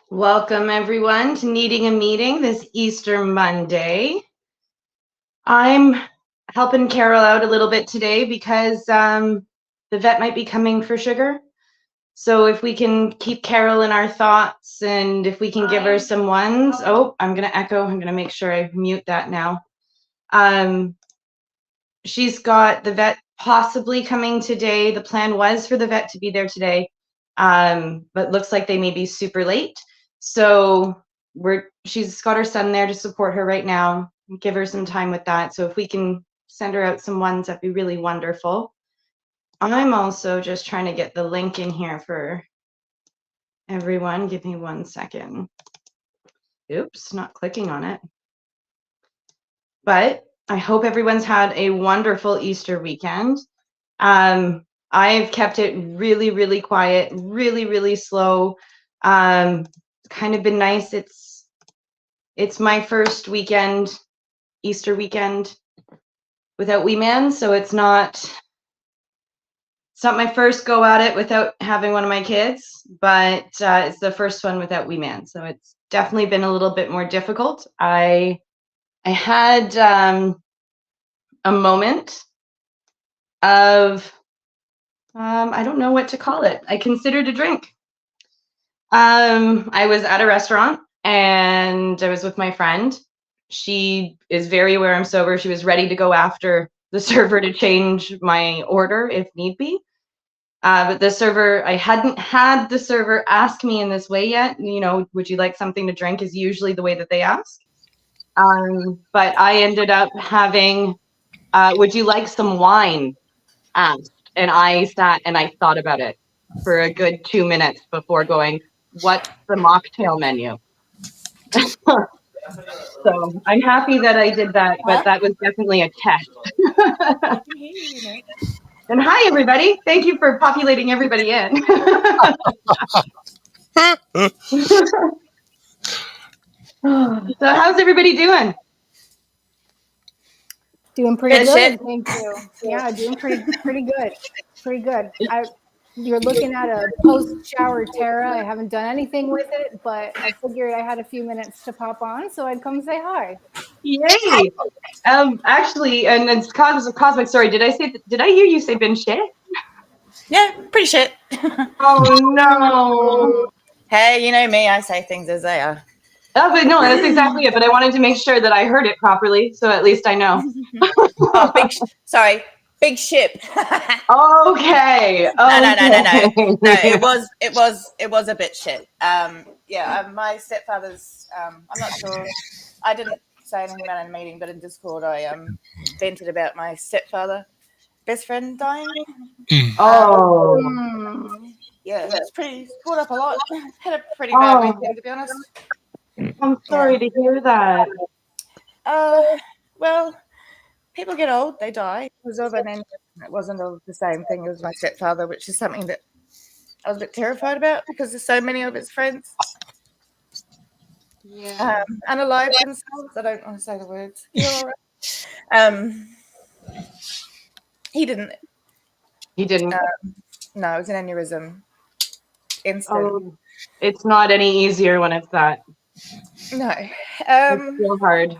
Welcome, everyone, to Needing a Meeting this Easter Monday. I'm helping Carol out a little bit today because the vet might be coming for sugar. So if we can keep Carol in our thoughts and if we can give her some ones. Oh, I'm going to echo. I'm going to make sure I mute that now. She's got the vet possibly coming today. The plan was for the vet to be there today, but looks like they may be super late. So she's got her son there to support her right now, give her some time with that. So if we can send her out some ones, that'd be really wonderful. I'm also just trying to get the link in here for everyone. Give me 1 second. Oops, not clicking on it. But I hope everyone's had a wonderful Easter weekend. I've kept it really, really quiet, really, really slow. Kind of been nice. It's my first weekend, Easter weekend, without Wee Man, so it's not my first go at it without having one of my kids, but it's the first one without Wee Man, so it's definitely been a little bit more difficult. I had a moment of I don't know what to call it. I considered a drink. I was at a restaurant and I was with my friend. She is very aware I'm sober. She was ready to go after the server to change my order if need be. But the server, I hadn't had the server ask me in this way yet. You know, would you like something to drink is usually the way that they ask. But I ended up having, would you like some wine? Asked. And I sat and I thought about it for a good 2 minutes before going, what's the mocktail menu? So I'm happy that I did that, but that was definitely a test. And hi, everybody. Thank you for populating everybody in. So how's everybody doing? Doing pretty good, thank you. Yeah, doing pretty good. Pretty good. You're looking at a post-shower Tara. I haven't done anything with it, but I figured I had a few minutes to pop on, so I'd come say hi. Yay! Actually, and it's cosmic story. Did I hear you say been shit? Yeah, pretty shit. Oh no. Hey, you know me, I say things as they are. Oh, but no, that's exactly it. But I wanted to make sure that I heard it properly, so at least I know. Oh, big ship. Okay. No. No, it was a bit shit. My stepfather's. I'm not sure. I didn't say anything about it in a meeting, but in Discord, I vented about my stepfather, best friend dying. Yeah, it's pretty caught up a lot. Had a pretty bad weekend, to be honest. I'm sorry to hear that. Well, people get old, they die. It was of an aneurysm. It wasn't of the same thing as my stepfather, which is something that I was a bit terrified about because there's so many of his friends. Yeah. Unalive themselves. I don't want to say the words. You're all right. He didn't. He didn't. No, it was an aneurysm. Instant. Oh, it's not any easier when it's that. No. It's so hard.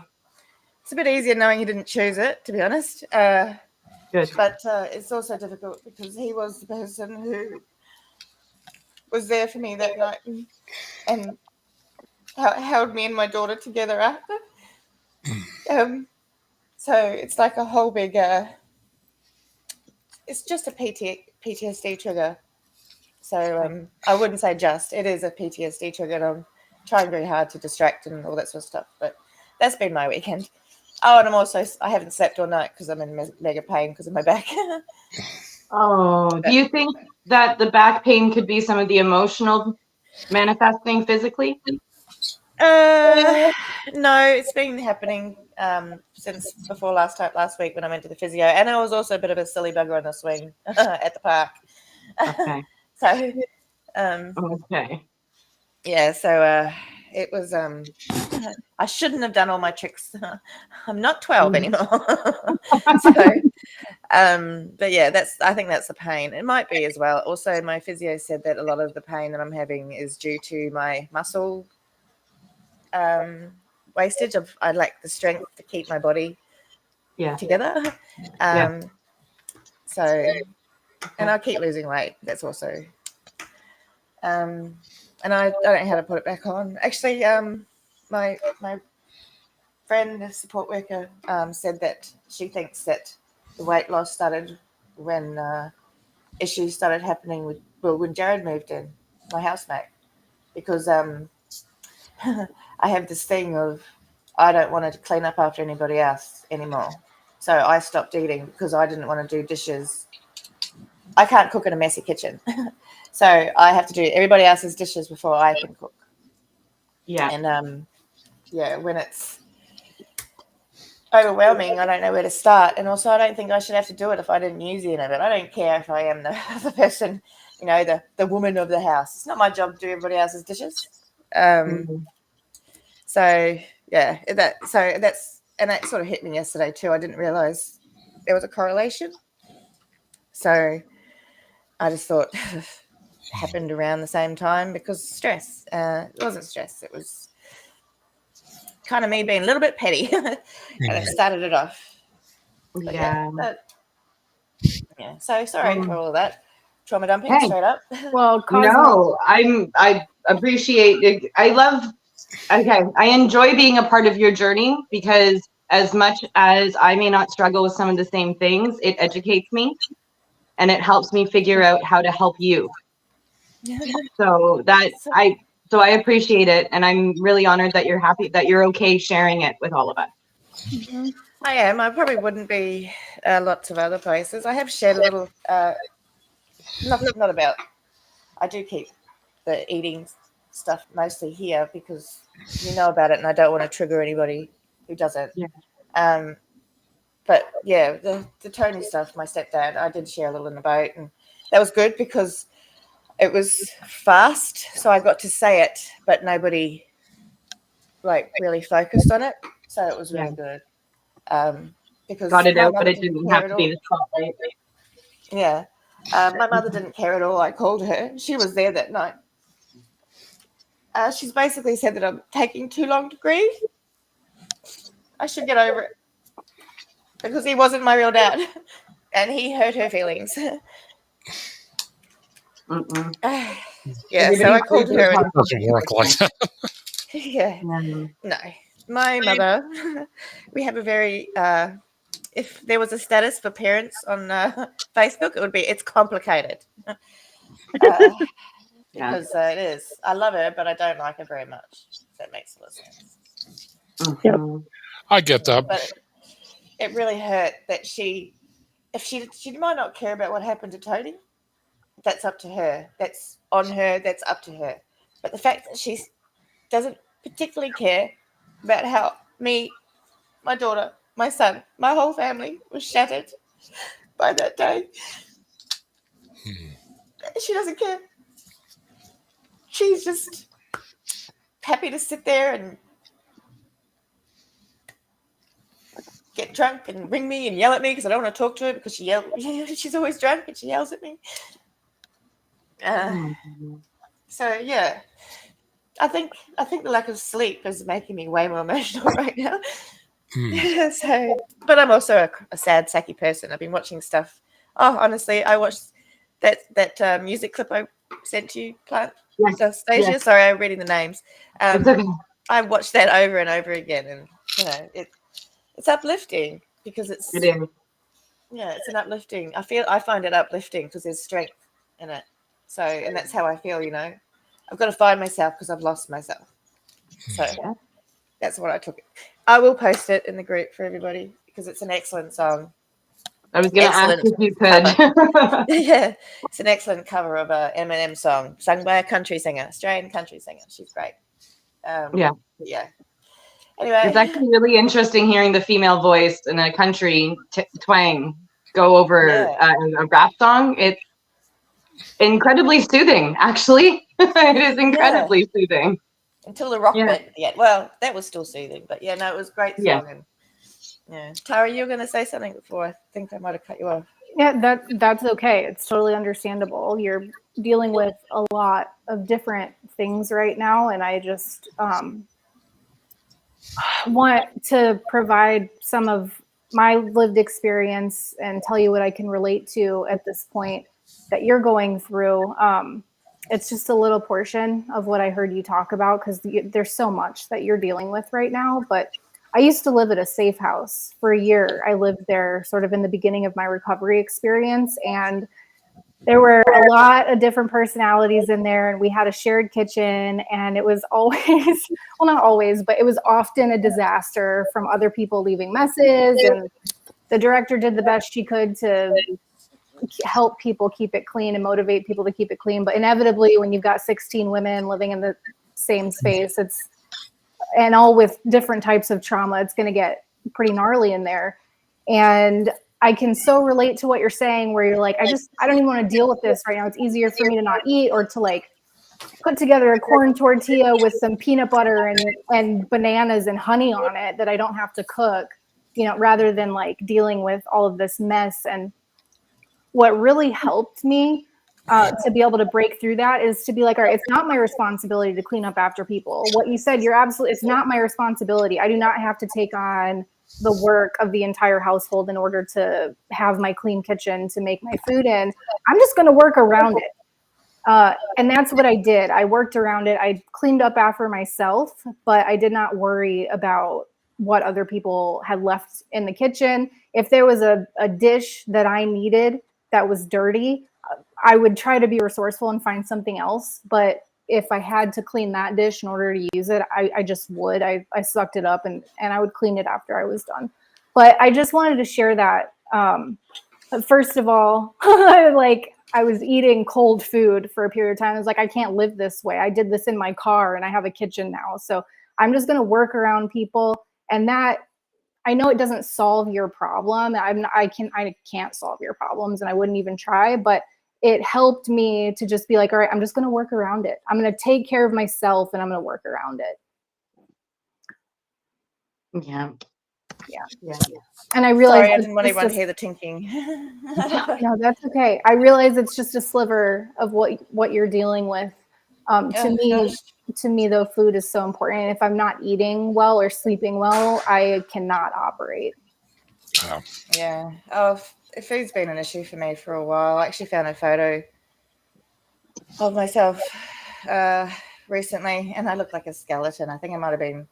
It's a bit easier knowing he didn't choose it, to be honest. Good. But it's also difficult because he was the person who was there for me that night and held me and my daughter together after. So it's like a whole big. It's just a PTSD trigger. So I wouldn't say just. It is a PTSD trigger. And I'm trying very hard to distract and all that sort of stuff. But that's been my weekend. Oh, and I haven't slept all night because I'm in mega pain because of my back. Oh, do you think that the back pain could be some of the emotional manifesting physically? No, it's been happening since before last week when I went to the physio, and I was also a bit of a silly bugger on the swing at the park. Okay. So, okay. Yeah, so it was I shouldn't have done all my tricks. I'm not 12 anymore. So, but yeah, I think that's the pain. It might be as well. Also, my physio said that a lot of the pain that I'm having is due to my muscle wastage. I lack the strength to keep my body together. So, and I keep losing weight. That's also, and I don't know how to put it back on. Actually, my friend, the support worker, said that she thinks that the weight loss started when issues started happening when Jared moved in, my housemate, because I have this thing of I don't want to clean up after anybody else anymore. So I stopped eating because I didn't want to do dishes. I can't cook in a messy kitchen. So I have to do everybody else's dishes before I can cook. Yeah. And when it's overwhelming, I don't know where to start. And also I don't think I should have to do it if I didn't use any of it. I don't care if I am the person, the woman of the house. It's not my job to do everybody else's dishes. So yeah, that sort of hit me yesterday too. I didn't realize there was a correlation. So I just thought it happened around the same time because stress. It wasn't stress. It was kind of me being a little bit petty, and it started it off. But So sorry for all of that trauma dumping straight up. Well, no, I appreciate it. I enjoy being a part of your journey because as much as I may not struggle with some of the same things, it educates me and it helps me figure out how to help you. So I appreciate it, and I'm really honored that you're happy that you're okay sharing it with all of us. Mm-hmm. I am. I probably wouldn't be lots of other places. I have shared a little, not about. I do keep the eating stuff mostly here because you know about it, and I don't want to trigger anybody who doesn't. Yeah. But yeah, the Tony stuff, my stepdad, I did share a little in the boat, and that was good because it was fast, so I got to say it, but nobody really focused on it, so it was really good. Because got it out, but it didn't have to be the spotlight. Yeah, my mother didn't care at all. I called her; she was there that night. She's basically said that I'm taking too long to grieve. I should get over it because he wasn't my real dad, and he hurt her feelings. So I called her. It doesn't work like that. No, my mother. We have a very. If there was a status for parents on Facebook, it would be it's complicated. Because it is. I love her, but I don't like her very much. If that makes a lot of sense. Yep. I get that. But it really hurt that she might not care about what happened to Tony. That's up to her. That's on her. That's up to her. But the fact that she doesn't particularly care about how me, my daughter, my son, my whole family was shattered by that day. She doesn't care. She's just happy to sit there and get drunk and ring me and yell at me because I don't want to talk to her because she's always drunk and she yells at me. So yeah, I think the lack of sleep is making me way more emotional right now. So, but I'm also a sad, sacky person. I've been watching stuff. Oh, honestly, I watched that music clip I sent to you, Plant. Stasia. Yes. Sorry, I'm reading the names. I watched that over and over again, and it's uplifting because it's an uplifting. I find it uplifting because there's strength in it. So, and that's how I feel. I've got to find myself because I've lost myself. So that's what I took. I will post it in the group for everybody because it's an excellent song. I was going to ask if you could. Yeah, it's an excellent cover of a Eminem song sung by a country singer, Australian country singer. She's great. Yeah. Anyway, it's actually really interesting hearing the female voice in a country twang go over a rap song. It's incredibly soothing, actually. It is incredibly soothing. until the rock Yeah. bit at the end. Well, that was still soothing, but yeah, no, it was a great Yeah. song. And yeah, Tara, you were going to say something before. I think I might have cut you off. Yeah, that's okay. It's totally understandable. You're dealing with a lot of different things right now, and I just want to provide some of my lived experience and tell you what I can relate to at this point that you're going through. It's just a little portion of what I heard you talk about, because there's so much that you're dealing with right now. But I used to live at a safe house for a year. I lived there sort of in the beginning of my recovery experience, and there were a lot of different personalities in there, and we had a shared kitchen, and it was always, well, not always, but it was often a disaster from other people leaving messes, and the director did the best she could to help people keep it clean and motivate people to keep it clean. But inevitably, when you've got 16 women living in the same space, and all with different types of trauma, it's going to get pretty gnarly in there. And I can so relate to what you're saying, where you're like, I don't even want to deal with this right now. It's easier for me to not eat, or to like put together a corn tortilla with some peanut butter and bananas and honey on it that I don't have to cook, rather than like dealing with all of this mess. And what really helped me to be able to break through that is to be like, all right, it's not my responsibility to clean up after people. What you said, it's not my responsibility. I do not have to take on the work of the entire household in order to have my clean kitchen to make my food in. I'm just going to work around it. And that's what I did. I worked around it. I cleaned up after myself, but I did not worry about what other people had left in the kitchen. If there was a dish that I needed that was dirty, I would try to be resourceful and find something else. But if I had to clean that dish in order to use it, I just would. I sucked it up and I would clean it after I was done. But I just wanted to share that. First of all, like, I was eating cold food for a period of time. I was like, I can't live this way. I did this in my car and I have a kitchen now. So I'm just going to work around people. And that, I know it doesn't solve your problem. I can't solve your problems, and I wouldn't even try, but it helped me to just be like, all right, I'm just going to work around it. I'm going to take care of myself and I'm going to work around it. Yeah. Yeah. And I realized, sorry, I didn't want anyone to hear the tinking. No, that's okay. I realize it's just a sliver of what you're dealing with. To me, though, food is so important. And if I'm not eating well or sleeping well, I cannot operate. Yeah. Oh, food's been an issue for me for a while. I actually found a photo of myself recently, and I look like a skeleton. I think I might have been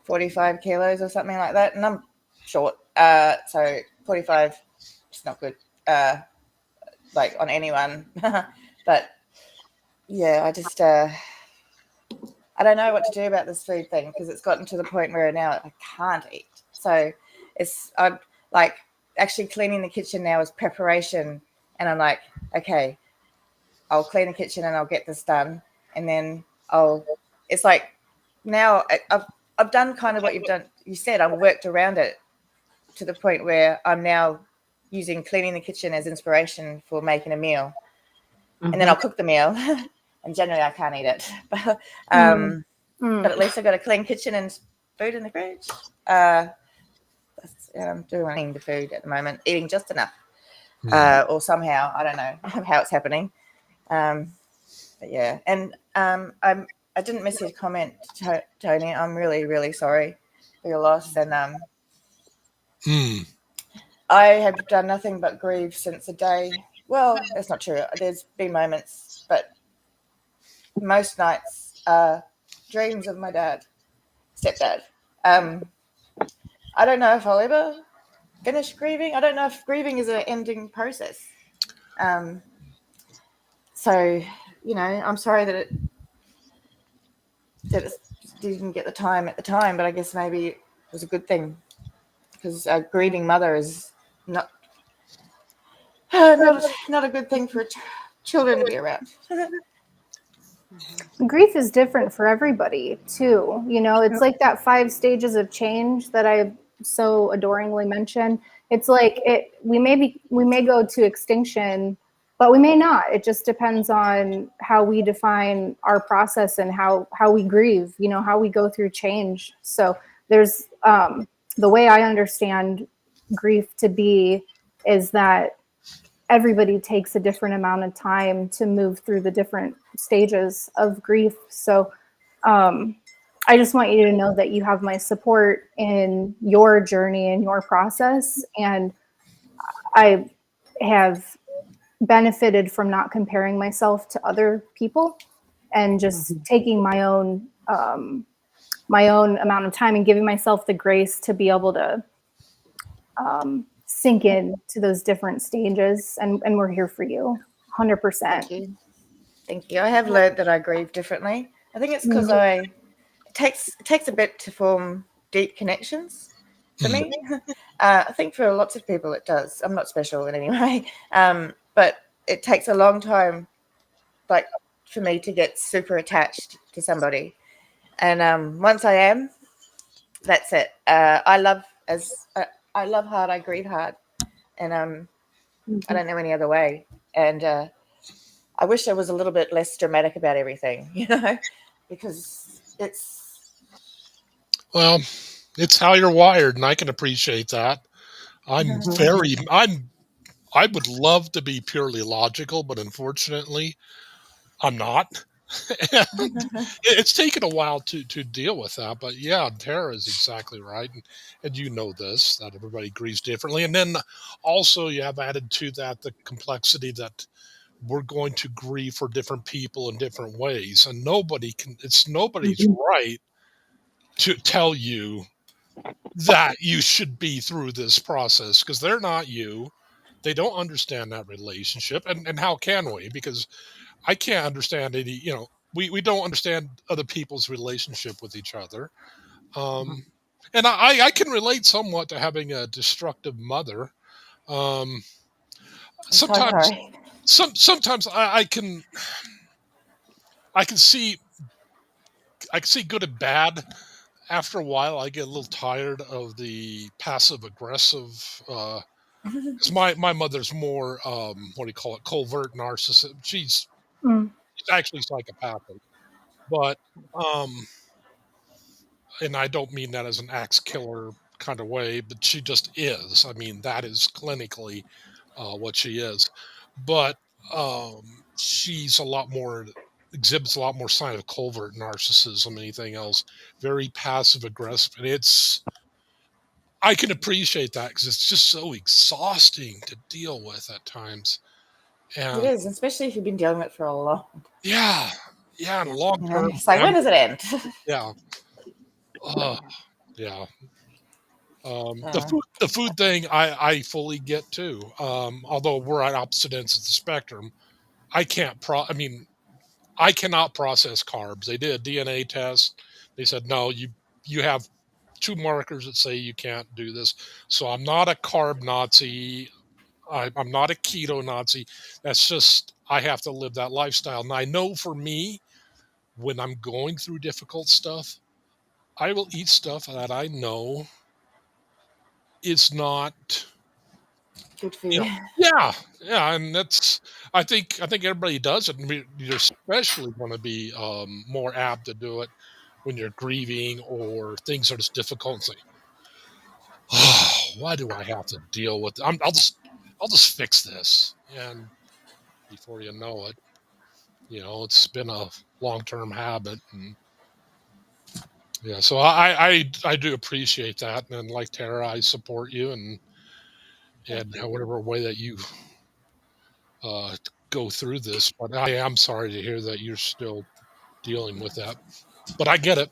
45 kilos or something like that, and I'm short. So 45 is not good, like on anyone. But yeah, I just I don't know what to do about this food thing, because it's gotten to the point where now I can't eat. So I'm like, actually cleaning the kitchen now is preparation, and I'm like, okay, I'll clean the kitchen and I'll get this done, and then it's like, now I've done kind of what you've done. You said I've worked around it to the point where I'm now using cleaning the kitchen as inspiration for making a meal, and then I'll cook the meal, and generally I can't eat it, but at least I've got a clean kitchen and food in the fridge. I'm doing the food at the moment, eating just enough, or somehow, I don't know how it's happening. But yeah, and I didn't miss your comment, Tony. I'm really, really sorry for your loss, and I have done nothing but grieve since the day. Well, that's not true. There's been moments, but most nights are dreams of my stepdad. I don't know if I'll ever finish grieving. I don't know if grieving is an ending process. So, I'm sorry that it didn't get the time at the time, but I guess maybe it was a good thing, because a grieving mother is not a good thing for children to be around. Grief is different for everybody too. It's like that 5 stages of change that I so adoringly mentioned. It's like we may go to extinction, but we may not. It just depends on how we define our process and how we grieve, you know, how we go through change. So there's the way I understand grief to be is that everybody takes a different amount of time to move through the different stages of grief. So I just want you to know that you have my support in your journey and your process. And I have benefited from not comparing myself to other people and just taking my own amount of time and giving myself the grace to be able to sink in to those different stages. And we're here for you 100%. Thank you. Thank you. I have learned that I grieve differently. I think it's because it takes a bit to form deep connections for me. I think for lots of people it does. I'm not special in any way, but it takes a long time, like for me to get super attached to somebody. And once I am, that's it. I love hard. I grieve hard, and I don't know any other way. And I wish I was a little bit less dramatic about everything, you know, because Well, it's how you're wired, and I can appreciate that. I would love to be purely logical, but unfortunately, I'm not. And it's taken a while to deal with that. But yeah, Tara is exactly right, and you know this that everybody grieves differently, and then also you have added to that the complexity that we're going to grieve for different people in different ways, and it's nobody's right to tell you that you should be through this process because they're not you. They don't understand that relationship. And how can we? Because I can't understand any, we don't understand other people's relationship with each other. And I can relate somewhat to having a destructive mother. Um, I'm so sometimes, sorry. sometimes I can see, good and bad. After a while, I get a little tired of the passive aggressive. 'Cause my mother's more, what do you call it, covert narcissist. She's actually psychopathic, but and I don't mean that as an axe killer kind of way, but she just is. I mean, that is clinically what she is. But she's exhibits a lot more sign of covert narcissism than anything else. Very passive aggressive, and I can appreciate that because it's just so exhausting to deal with at times. It And is, especially if you've been dealing with it for a long time. yeah, in the long term, It's like, when does it end? yeah, uh, yeah. Uh, The food thing, I fully get too. Although we're at opposite ends of the spectrum, I can't I mean, I cannot process carbs. They did a DNA test. They said no, you have two markers that say you can't do this. So I'm not a carb Nazi. I'm not a keto Nazi. That's just I have to live that lifestyle. And I know for me, when I'm going through difficult stuff, I will eat stuff that I know is not, good for you you. know, yeah, and I think everybody does it. And you're especially going to be more apt to do it when you're grieving or things are just difficult. And say, oh, why do I have to deal with? I'll just fix this, and before you know it, it's been a long-term habit. And yeah, so I do appreciate that, and like Tara, I support you, and whatever way that you uh, go through this. But I am sorry to hear that you're still dealing with that. But I get it.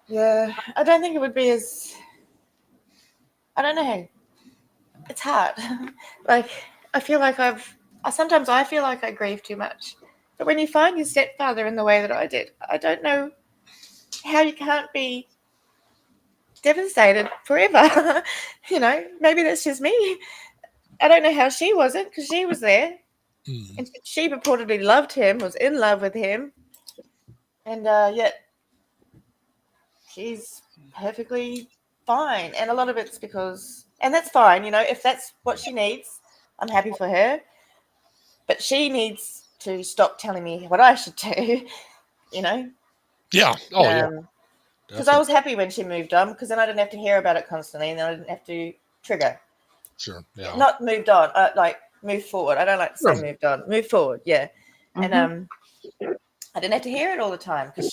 Yeah, I don't think it would be as. I don't know. It's hard. Like, I feel like sometimes I feel like I grieve too much. But when you find your stepfather in the way that I did, I don't know how you can't be devastated forever. Maybe that's just me. I don't know how she wasn't, because she was there. Mm. And she purportedly loved him, was in love with him. And yet she's perfectly fine. And a lot of it's because, and that's fine, if that's what she needs, I'm happy for her. but she needs to stop telling me what I should do, you know? Yeah. Oh, yeah. Because I was happy when she moved on, because then I didn't have to hear about it constantly, and then I didn't have to trigger. Sure. Yeah. Not moved on, like move forward. I don't like to say Sure. moved on. Move forward, yeah. Mhm. And I didn't have to hear it all the time, because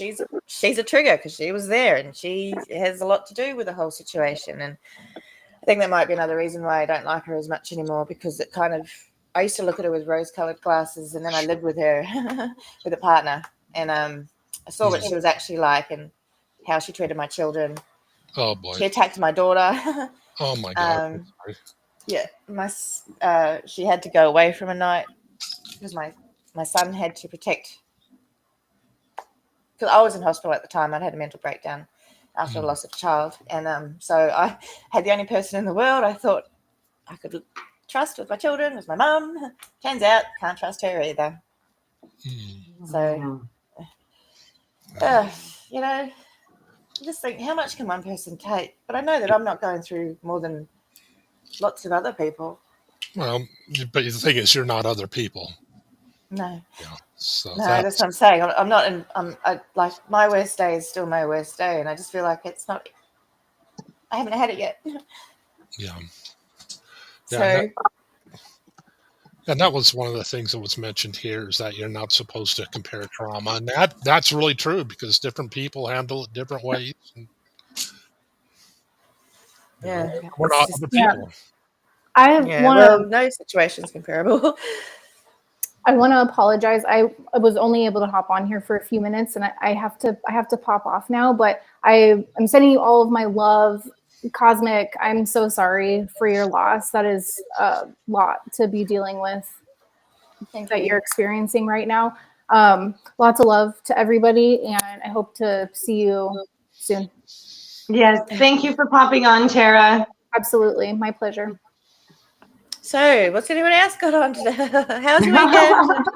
she's a trigger, because she was there, and she has a lot to do with the whole situation. And I think that might be another reason why I don't like her as much anymore, because it kind of, I used to look at her with rose-colored glasses, and then I lived with her with a partner, and I saw what she was actually like and how she treated my children. Oh boy. She attacked my daughter. Oh my God. Yeah, she had to go away from a night because my son had to protect. Because I was in hospital at the time, I'd had a mental breakdown after the loss of a child, and so I had the only person in the world I thought I could trust with my children was my mum. Turns out, can't trust her either. So, you know, I just think, how much can one person take? But I know that I'm not going through more than lots of other people. Well, but the thing is, you're not other people. No. Yeah. So No, that's what I'm saying. I'm not in. Like my worst day is still my worst day, and I just feel like it's not. I haven't had it yet. Yeah. So. And that was one of the things that was mentioned here, is that you're not supposed to compare trauma, and that's really true, because different people handle it different ways. And, Yeah, we're not other people. No situation's comparable. I want to apologize. I was only able to hop on here for a few minutes, and I have to pop off now. But I'm sending you all of my love, Cosmic. I'm so sorry for your loss. That is a lot to be dealing with that you're experiencing right now. Lots of love to everybody, and I hope to see you soon. Yes, thank you for popping on, Tara. Absolutely, my pleasure. So, what's anyone else got on today? How's your weekend?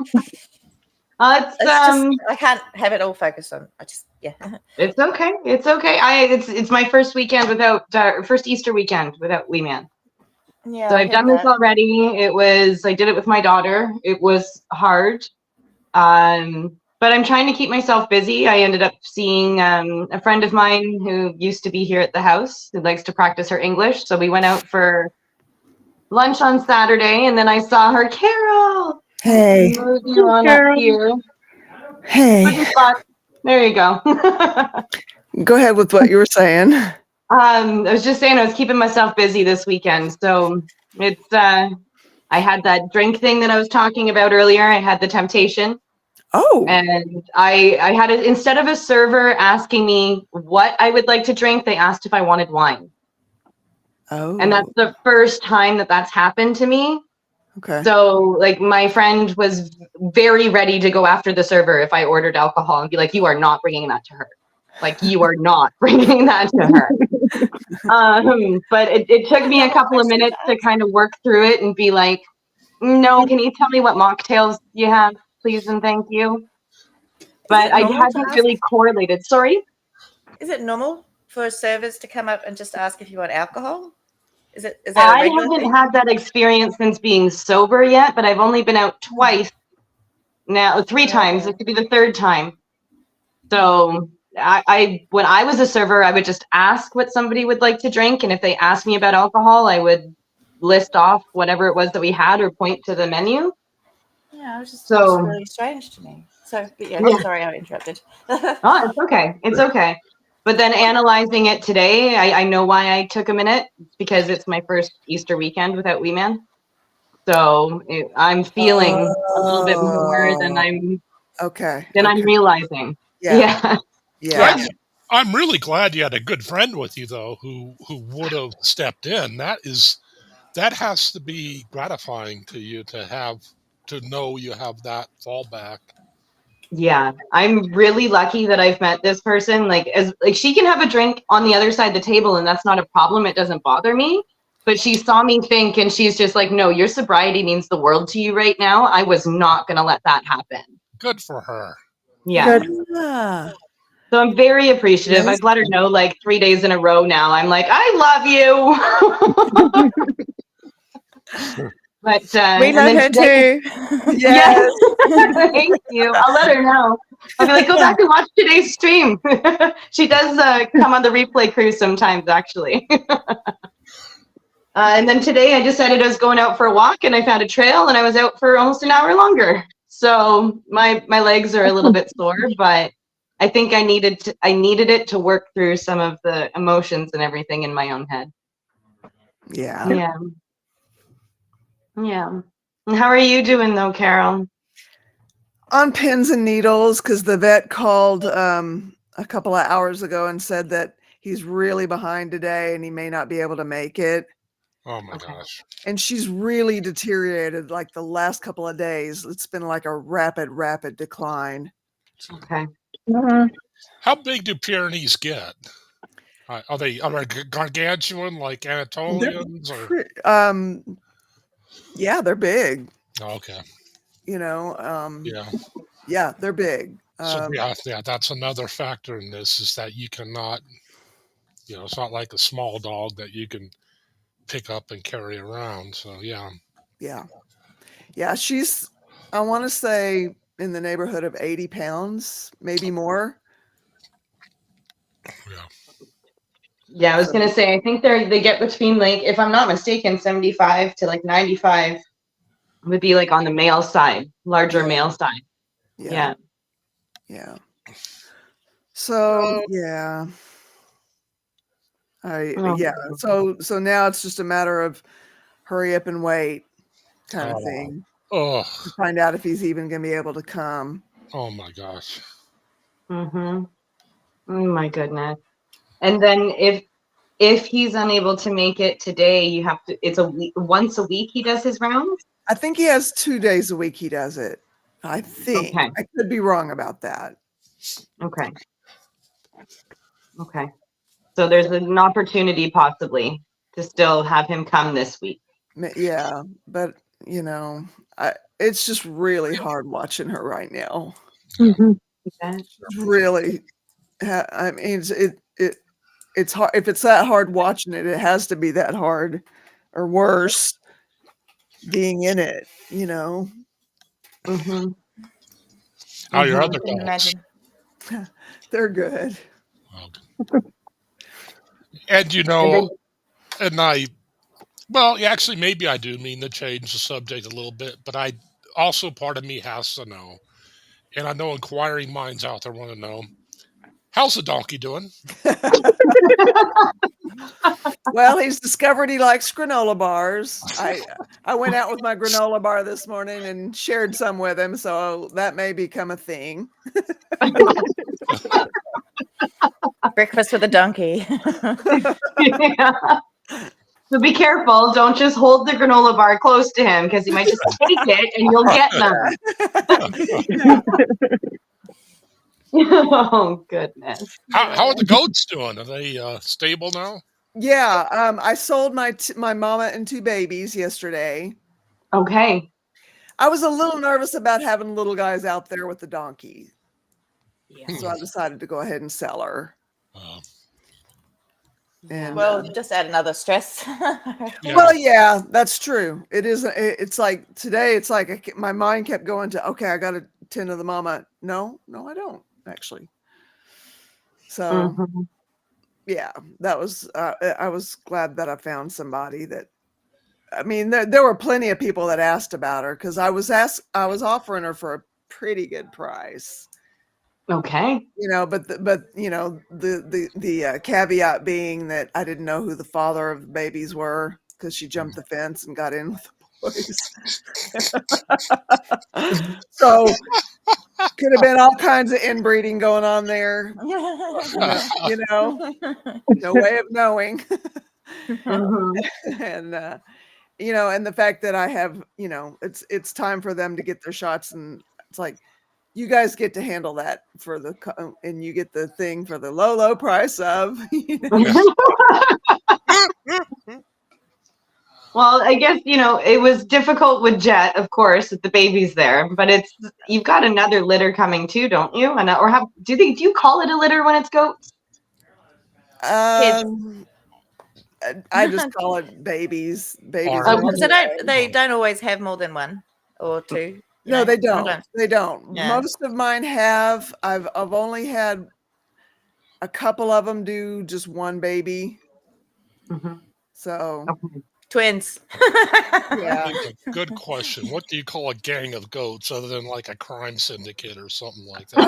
I can't have it all focused on. It's okay. It's okay. It's my first weekend first Easter weekend without Wee Man. Yeah. So I've done this already. I did it with my daughter. It was hard. But I'm trying to keep myself busy. I ended up seeing a friend of mine who used to be here at the house, who likes to practice her English. So we went out for lunch on Saturday, and then I saw her. Carol! Hey. Move you on up here. Hey. There you go. Go ahead with what you were saying. I was just saying I was keeping myself busy this weekend. So it's I had that drink thing that I was talking about earlier. I had the temptation. Oh. And I had it, instead of a server asking me what I would like to drink, they asked if I wanted wine. Oh. And that's the first time that's happened to me. Okay. So like my friend was very ready to go after the server if I ordered alcohol and be like, you are not bringing that to her. Like, you are not bringing that to her. But it took me a couple of minutes to kind of work through it and be like, no, can you tell me what mocktails you have, please and thank you? But I hadn't really correlated. Sorry? Is it normal for servers to come up and just ask if you want alcohol? Is that I haven't had that experience since being sober yet, but I've only been out twice now, 3 times. It could be the 3rd time. So when I was a server, I would just ask what somebody would like to drink, and if they asked me about alcohol, I would list off whatever it was that we had or point to the menu. Yeah, it was just really strange to me. So, but yeah. Sorry, I interrupted. Oh, it's okay. It's okay. But then analyzing it today, I know why I took a minute. It's because it's my first Easter weekend without Wee Man. So I'm feeling a little bit more than I'm realizing. Yeah. I'm really glad you had a good friend with you, though, who would have stepped in. That has to be gratifying to you to know you have that fallback. Yeah, I'm really lucky that I've met this person. Like she can have a drink on the other side of the table, and that's not a problem. It doesn't bother me. But she saw me think, and she's just like, no, your sobriety means the world to you right now. I was not going to let that happen. Good for her. Yeah. So I'm very appreciative. Yes. I've let her know like 3 days in a row now. I'm like, I love you. But We and love then her today, too. yes, thank you. I'll let her know. I'll be like, go back and watch today's stream. She does come on the replay crew sometimes, actually. And then today I decided I was going out for a walk, and I found a trail, and I was out for almost an hour longer. So my legs are a little bit sore, but I think I needed it to work through some of the emotions and everything in my own head. Yeah. Yeah. Yeah. And how are you doing though, Carol? On pins and needles, because the vet called a couple of hours ago and said that he's really behind today and he may not be able to make it. Oh my Okay. gosh. And she's really deteriorated like the last couple of days. It's been like a rapid decline. Okay. How big do Pyrenees get? Are they gargantuan like Anatolians or? Yeah, they're big. Oh, okay. You know, Yeah. yeah, they're big. So yeah, that's another factor in this is that you cannot, it's not like a small dog that you can pick up and carry around. So yeah. Yeah, she's, I want to say in the neighborhood of 80 pounds, maybe more. Yeah. Yeah, I was gonna say I think they get between, like, if I'm not mistaken, 75 to like 95 would be like on the male side, larger male side. Yeah. So yeah. Oh, Yeah. So now it's just a matter of hurry up and wait kind of thing Oh. to find out if he's even going to be able to come. Oh my gosh. Mm-hmm. Oh my goodness. And then if he's unable to make it today, you have to, it's once a week he does his rounds? I think he has 2 days a week he does it. I think. Okay. I could be wrong about that. Okay. Okay. So there's an opportunity possibly to still have him come this week. Yeah, but it's just really hard watching her right now. Okay. Really, I mean, it's hard. If it's that hard watching it, it has to be that hard, or worse, being in it. Mm-hmm. How are your other Couldn't dogs? imagine. They're good. And actually, maybe I do mean to change the subject a little bit, but I also, part of me has to know, and I know inquiring minds out there want to know, how's the donkey doing? Well, he's discovered he likes granola bars. I went out with my granola bar this morning and shared some with him, so that may become a thing. Breakfast with a donkey. Yeah. So be careful. Don't just hold the granola bar close to him because he might just take it and you'll get none. Oh, goodness. How are the goats doing? Are they stable now? Yeah, I sold my mama and 2 babies yesterday. Okay. I was a little nervous about having little guys out there with the donkey. Yeah. So I decided to go ahead and sell her. And Well, just add another stress. well, yeah, that's true. It is. It's like today. It's like my mind kept going to, okay, I got to tend to the mama. No, I don't actually. So yeah, that was. I was glad that I found somebody that. I mean, there were plenty of people that asked about her because I was offering her for a pretty good price. Okay. But the caveat being that I didn't know who the father of the babies were because she jumped the fence and got in with the boys. So could have been all kinds of inbreeding going on there. No way of knowing. And and the fact that I have, it's time for them to get their shots, and it's like, you guys get to handle that and you get the thing for the low price of. Well, I guess, it was difficult with Jet, of course, with the babies there, but you've got another litter coming too, don't you? Do you call it a litter when it's goats? I just call it babies. Babies. Or- are Because okay. they don't always have more than one or two. you No, know, they don't. sometimes. They don't. Yeah. Most of mine have. I've only had a couple of them do just one baby. Mhm. So Okay. Twins. yeah. It's a good question. What do you call a gang of goats other than like a crime syndicate or something like that?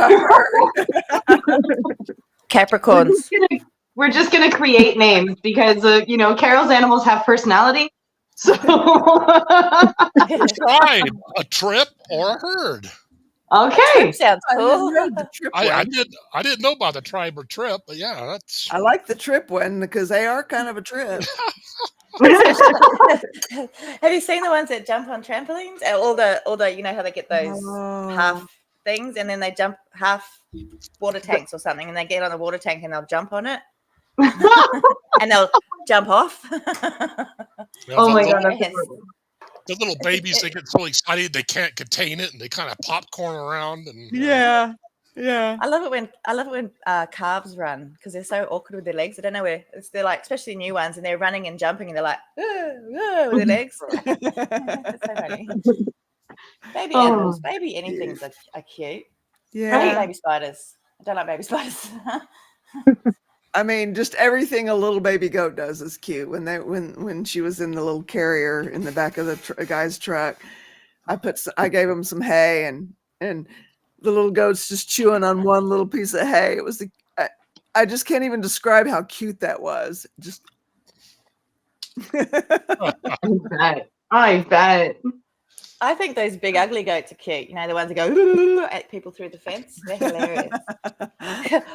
Capricorns. We're just gonna create names because Carol's animals have personality. So A tribe, a trip, or a herd. okay. Sounds I cool. didn't know the trip one. I didn't know about the tribe or trip, but yeah, that's I like the trip one because they are kind of a trip. Have you seen the ones that jump on trampolines? All the you know how they get those half things and then they jump half water tanks or something and they get on the water tank and they'll jump on it and they'll jump off. Oh my god, Yes. that's adorable. the little babies. They get so excited they can't contain it, and they kind of popcorn around. And Yeah. I love it when calves run because they're so awkward with their legs. I don't know where they're like, especially new ones, and they're running and jumping and they're like with their legs. That's so funny. Baby animals, baby anything's are cute. I Yeah. like baby spiders. I don't like baby spiders. I mean, just everything a little baby goat does is cute. When she was in the little carrier in the back of the guy's truck, I gave him some hay and the little goat's just chewing on one little piece of hay. It was I just can't even describe how cute that was. Just I bet. I think those big ugly goats are cute. You know, the ones that go at people through the fence. They're hilarious.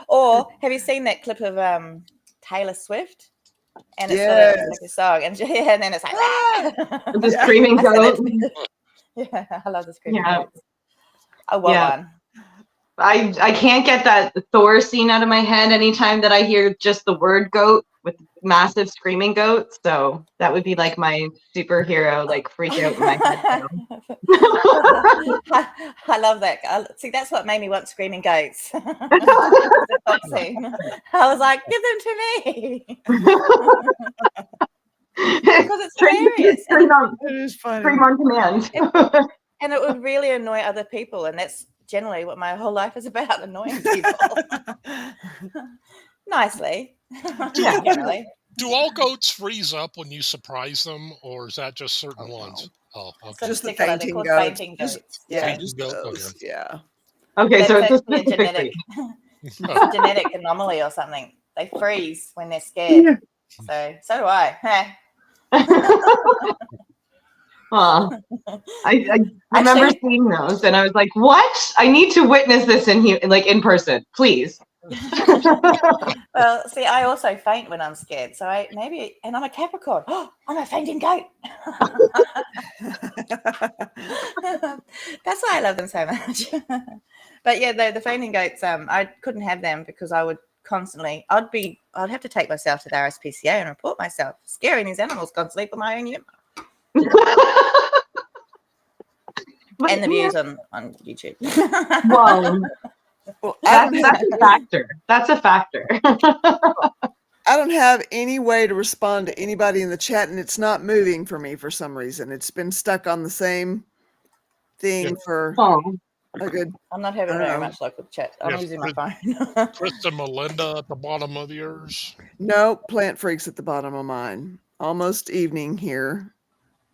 Or have you seen that clip of Taylor Swift? And it's like a song, and then it's like The screaming goat. Yeah, I love the screaming Yeah. goats. I want one. I can't get that Thor scene out of my head anytime that I hear just the word goat with massive screaming goats. So that would be like my superhero, like freak out in my head. I love that. See, that's what made me want screaming goats. I was like, give them to me. Because it's hilarious. it is funny. Scream on command. And it would really annoy other people. And that's generally what my whole life is about, annoying people. Nicely. Generally. do all goats freeze up when you surprise them, or is that just certain ones? Oh, okay. Just the Particular, fainting they're called goats. fainting Just- goats. Yeah, Fainting just goat, those. okay. Yeah. Okay, so That's it's a actually a specific genetic, freak. it's a genetic anomaly or something. They freeze when they're scared. So do I. I remember seeing those, and I was like, "What? I need to witness this in person, please." Well, see, I also faint when I'm scared. So and I'm a Capricorn. Oh, I'm a fainting goat. That's why I love them so much. But yeah, the fainting goats, I couldn't have them because I would constantly, I'd have to take myself to the RSPCA and report myself scaring these animals constantly for my own humor. And the views on YouTube. Well, that's a factor. That's a factor. I don't have any way to respond to anybody in the chat, and it's not moving for me for some reason. It's been stuck on the same thing for a good. I'm not having very much luck with chat. I'm using my phone. Chris and Melinda at the bottom of yours. No, Plant Freak's at the bottom of mine. Almost evening here.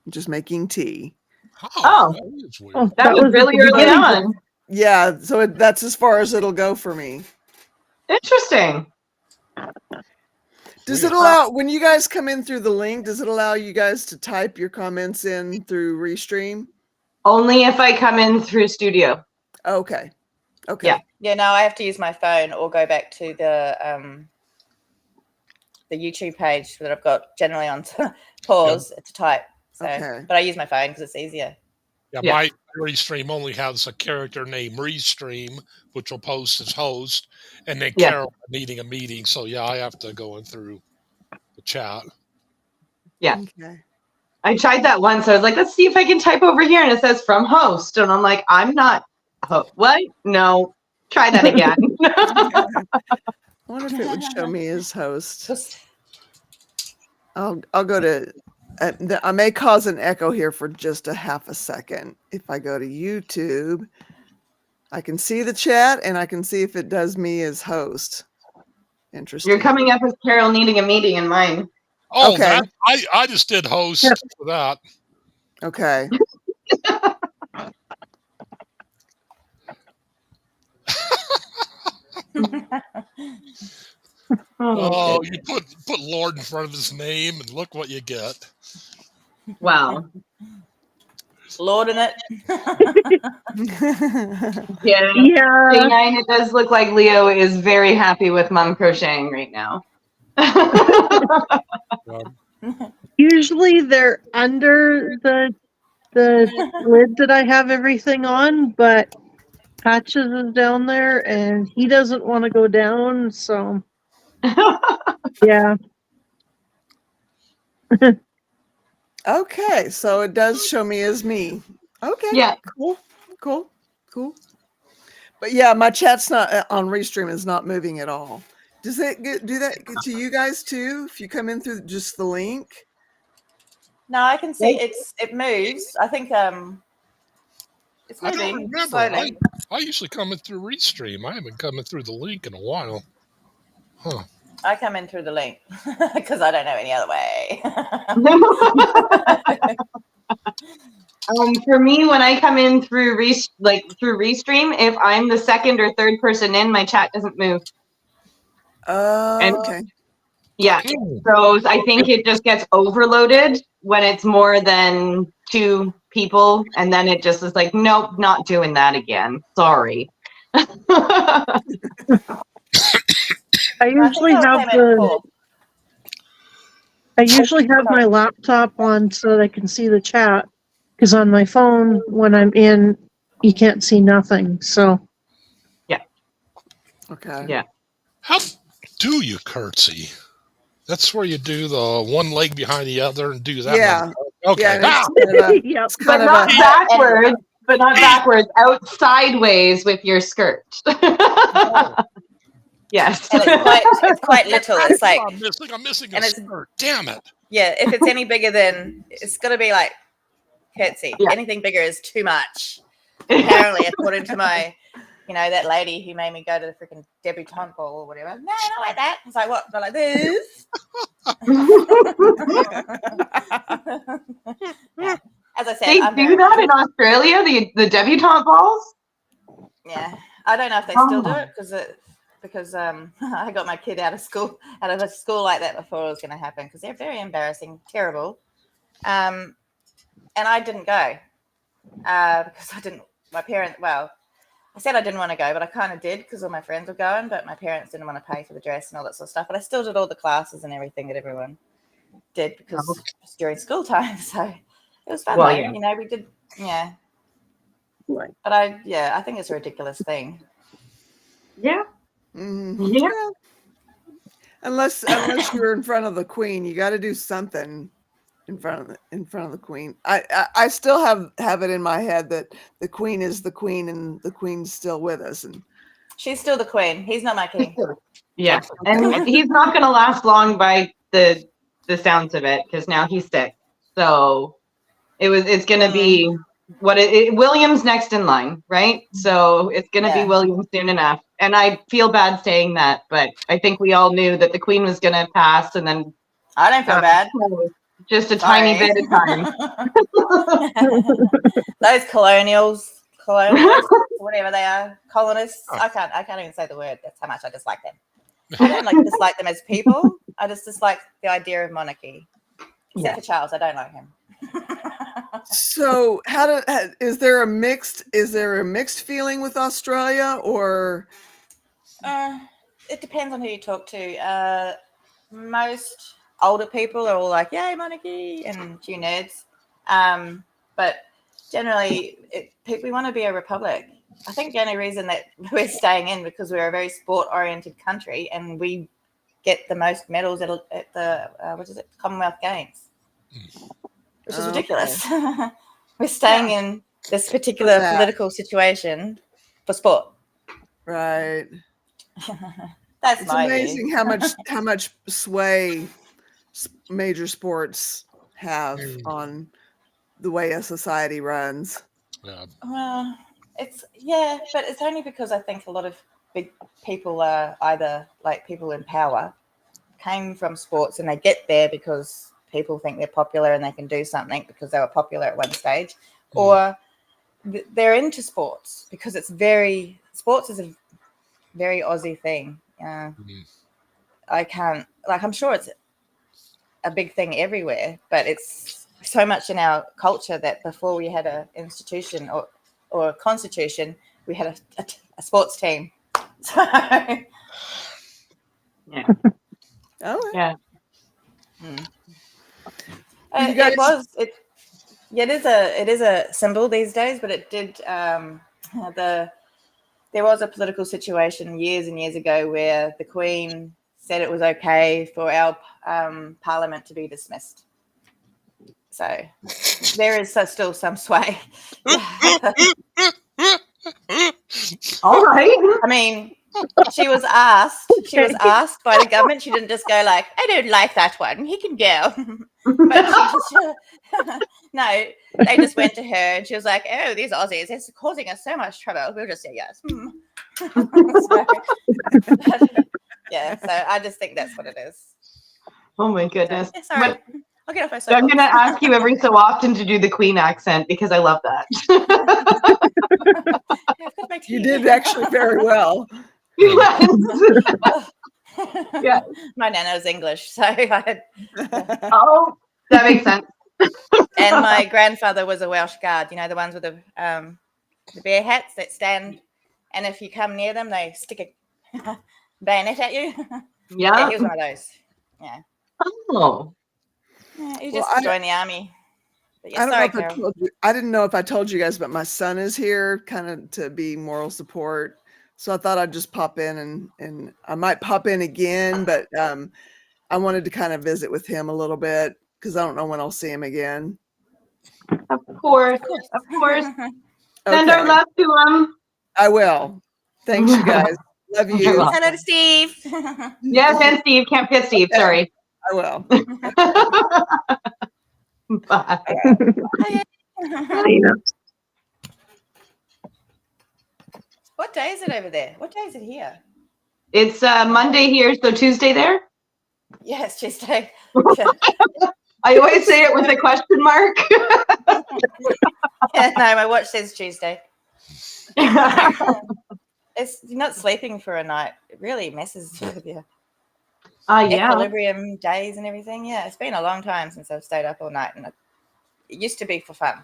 Just making tea. Oh, that is weird. That was really early on. Yeah, so that's as far as it'll go for me. Interesting. Does it allow, when you guys come in through the link, does it allow you guys to type your comments in through Restream? Only if I come in through Studio. Okay. Okay. Yeah, no, I have to use my phone or go back to the YouTube page that I've got generally on pause to type. So, but I use my phone because it's easier. Yeah, my Restream only has a character named Restream, which will post as host, and then Carol needing a meeting. So yeah, I have to go in through the chat. Yeah. Okay. I tried that once. I was like, let's see if I can type over here, and it says from host, and I'm like, I'm not. What? No. Try that again. I wonder if it would show me as host. I'll go to. I may cause an echo here for just a half a second. If I go to YouTube, I can see the chat and I can see if it does me as host. Interesting. You're coming up as Carol needing a meeting in mine. Oh, Okay. that I just did host for that. Okay. Oh, you put Lord in front of his name, and look what you get. Wow. Lord in it. Yeah. Yeah. J9, it does look like Leo is very happy with mom crocheting right now. Usually they're under the lid that I have everything on, but Patches is down there and he doesn't want to go down, so yeah. Okay, so it does show me as me. Okay. Yeah. Cool. But yeah, my chat's not on Restream is not moving at all. Does it do that to you guys too? If you come in through just the link? No, I can see it moves. I think it's I don't moving remember. slowly. I usually come in through Restream. I haven't come in through the link in a while. Huh. I come in through the link because I don't know any other way. For me, when I come in through Restream, if I'm the second or third person in, my chat doesn't move. Okay. Yeah. So I think it just gets overloaded when it's more than 2 people, and then it just is like, nope, not doing that again. Sorry. I usually have my laptop on so that I can see the chat, because on my phone when I'm in, you can't see nothing. So Okay. Yeah. How do you curtsy? That's where you do the one leg behind the other and do that. Yeah. Okay. Yeah, yep. it's But kind of not backwards. But not backwards. Out sideways with your skirt. Yes. And it's quite little. It's like I'm missing a and it's- skirt. Damn it. yeah, if it's any bigger than it's gonna be like curtsy. Yeah. Anything bigger is too much. Apparently, according to my that lady who made me go to the freaking debutante ball or whatever. No, not like that. It's like what? Not like this. Yeah. As I said, They do that in Australia, the debutante balls? Yeah. I don't know if they still do it because I got my kid out of a school like that before it was going to happen because they're very embarrassing, terrible. And I didn't go because I said I didn't want to go, but I kind of did because all my friends were going, but my parents didn't want to pay for the dress and all that sort of stuff. But I still did all the classes and everything that everyone did because it was during school time. So it was fun. Well, though. yeah. We did, yeah. Right. But I think it's a ridiculous thing. Yeah. Yeah. Unless you're in front of the queen, you got to do something in front of the queen. I still have it in my head that the queen is the queen and the queen's still with us, and She's still the queen. He's not my king. Yeah. And he's not going to last long by the sounds of it because now he's sick. So it's going to be William's next in line, right? So it's going to be William soon enough. And I feel bad saying that, but I think we all knew that the queen was going to pass, and then I don't feel bad. Just a tiny bit of time. Those colonials, whatever they are, colonists. I can't even say the word. That's how much I dislike them. I don't dislike them as people. I just dislike the idea of monarchy. Except for Charles, I don't like him. So is there a mixed feeling with Australia, or it depends on who you talk to. Most older people are all like, yay, monarchy, and you nerds. But generally, we want to be a republic. I think the only reason that we're staying in because we're a very sport-oriented country and we get the most medals at the Commonwealth Games, which is ridiculous. We're staying in this particular political situation for sport. Right. That's it's amazing how much sway major sports have on the way a society runs. Yeah. Well, but it's only because I think a lot of big people are either like people in power came from sports and they get there because people think they're popular and they can do something because they were popular at one stage, or they're into sports because sports is a very Aussie thing. I can't, like, I'm sure it's a big thing everywhere, but it's so much in our culture that before we had an institution or a constitution, we had a sports team. So Yeah. Oh, Yeah. It is a symbol these days, but it did there was a political situation years and years ago where the Queen said it was okay for our Parliament to be dismissed. So there is still some sway. All right. I mean, she was asked by the government. She didn't just go like, I don't like that one, he can go. But no, they just went to her and she was like, oh, these Aussies, it's causing us so much trouble, we'll just say yes. So I just think that's what it is. Oh my goodness. So, sorry. I'll get off my So I'm soapbox. going to ask you every so often to do the Queen accent because I love that. you did actually very well. Yeah. My nana's English, so I had. Oh, that makes sense. And my grandfather was a Welsh guard. You know, the ones with the bear hats that stand, and if you come near them, they stick a bayonet at you. Yeah. He was one of those. Yeah. Oh. Yeah, he just joined the army. But yeah, I didn't know if I told you guys, but my son is here kind of to be moral support. So I thought I'd just pop in and I might pop in again, but I wanted to kind of visit with him a little bit because I don't know when I'll see him again. Of course. Send our love to him. I will. Thanks, you guys. Love you. Hello to Steve. Yes, and Steve. Can't forget Steve. Sorry. I will. Bye. What day is it over there? What day is it here? It's Monday here, so Tuesday there? Yes, Tuesday. I always say it with a question mark. Yeah, no, my watch says Tuesday. You're not sleeping for a night. It really messes with you. Equilibrium days and everything. Yeah, it's been a long time since I've stayed up all night, and it used to be for fun.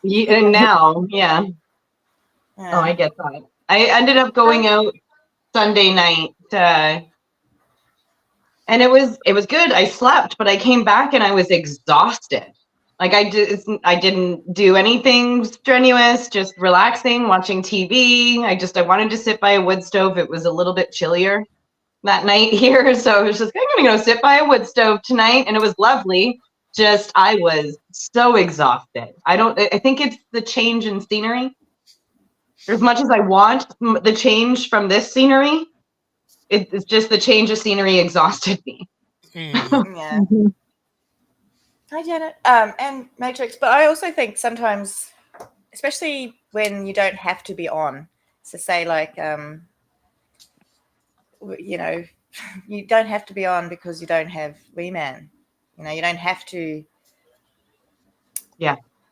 And now, yeah. Oh, I get that. I ended up going out Sunday night, and it was good. I slept, but I came back and I was exhausted. Like I didn't do anything strenuous, just relaxing, watching TV. I wanted to sit by a wood stove. It was a little bit chillier that night here, so I was just, I'm gonna go sit by a wood stove tonight, and it was lovely. Just I was so exhausted. I think it's the change in scenery. As much as I want the change from this scenery, it's just the change of scenery exhausted me. Yeah. I get it. And Matrix, but I also think sometimes, especially when you don't have to be on, so say like, you know, you don't have to be on because you don't have Wee Man. You know, you don't have to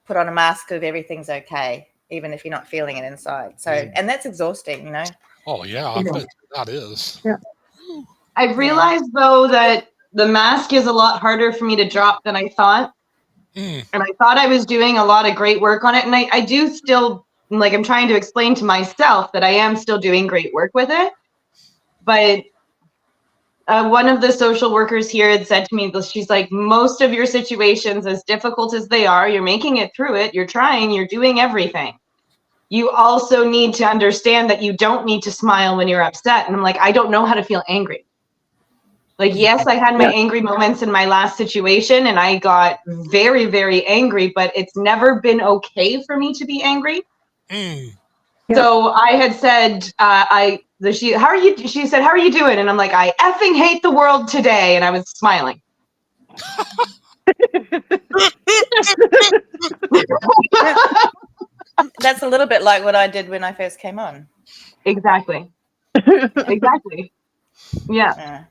put on a mask of everything's okay, even if you're not feeling it inside. So, and that's exhausting, you know? Oh, yeah, I bet that is. Yeah. I've realized, though, that the mask is a lot harder for me to drop than I thought. And I thought I was doing a lot of great work on it. And I do still, like, I'm trying to explain to myself that I am still doing great work with it. But one of the social workers here had said to me, she's like, most of your situations, as difficult as they are, you're making it through it. You're trying, you're doing everything. You also need to understand that you don't need to smile when you're upset. And I'm like, I don't know how to feel angry. Like, yes, I had my angry moments in my last situation and I got very, very angry, but it's never been okay for me to be angry. So I had said, how are you? She said, how are you doing? And I'm like, I effing hate the world today. And I was smiling. That's a little bit like what I did when I first came on. Exactly. Exactly. Yeah.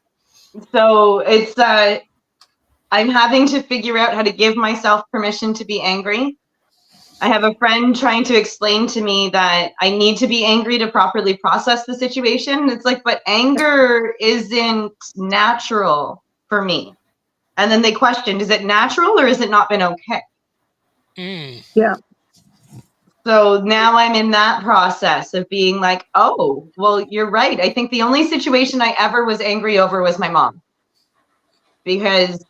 So it's, I'm having to figure out how to give myself permission to be angry. I have a friend trying to explain to me that I need to be angry to properly process the situation. It's like, but anger isn't natural for me. And then they questioned, is it natural or has it not been okay? Yeah. So now I'm in that process of being like, oh, well, you're right. I think the only situation I ever was angry over was my mom. Because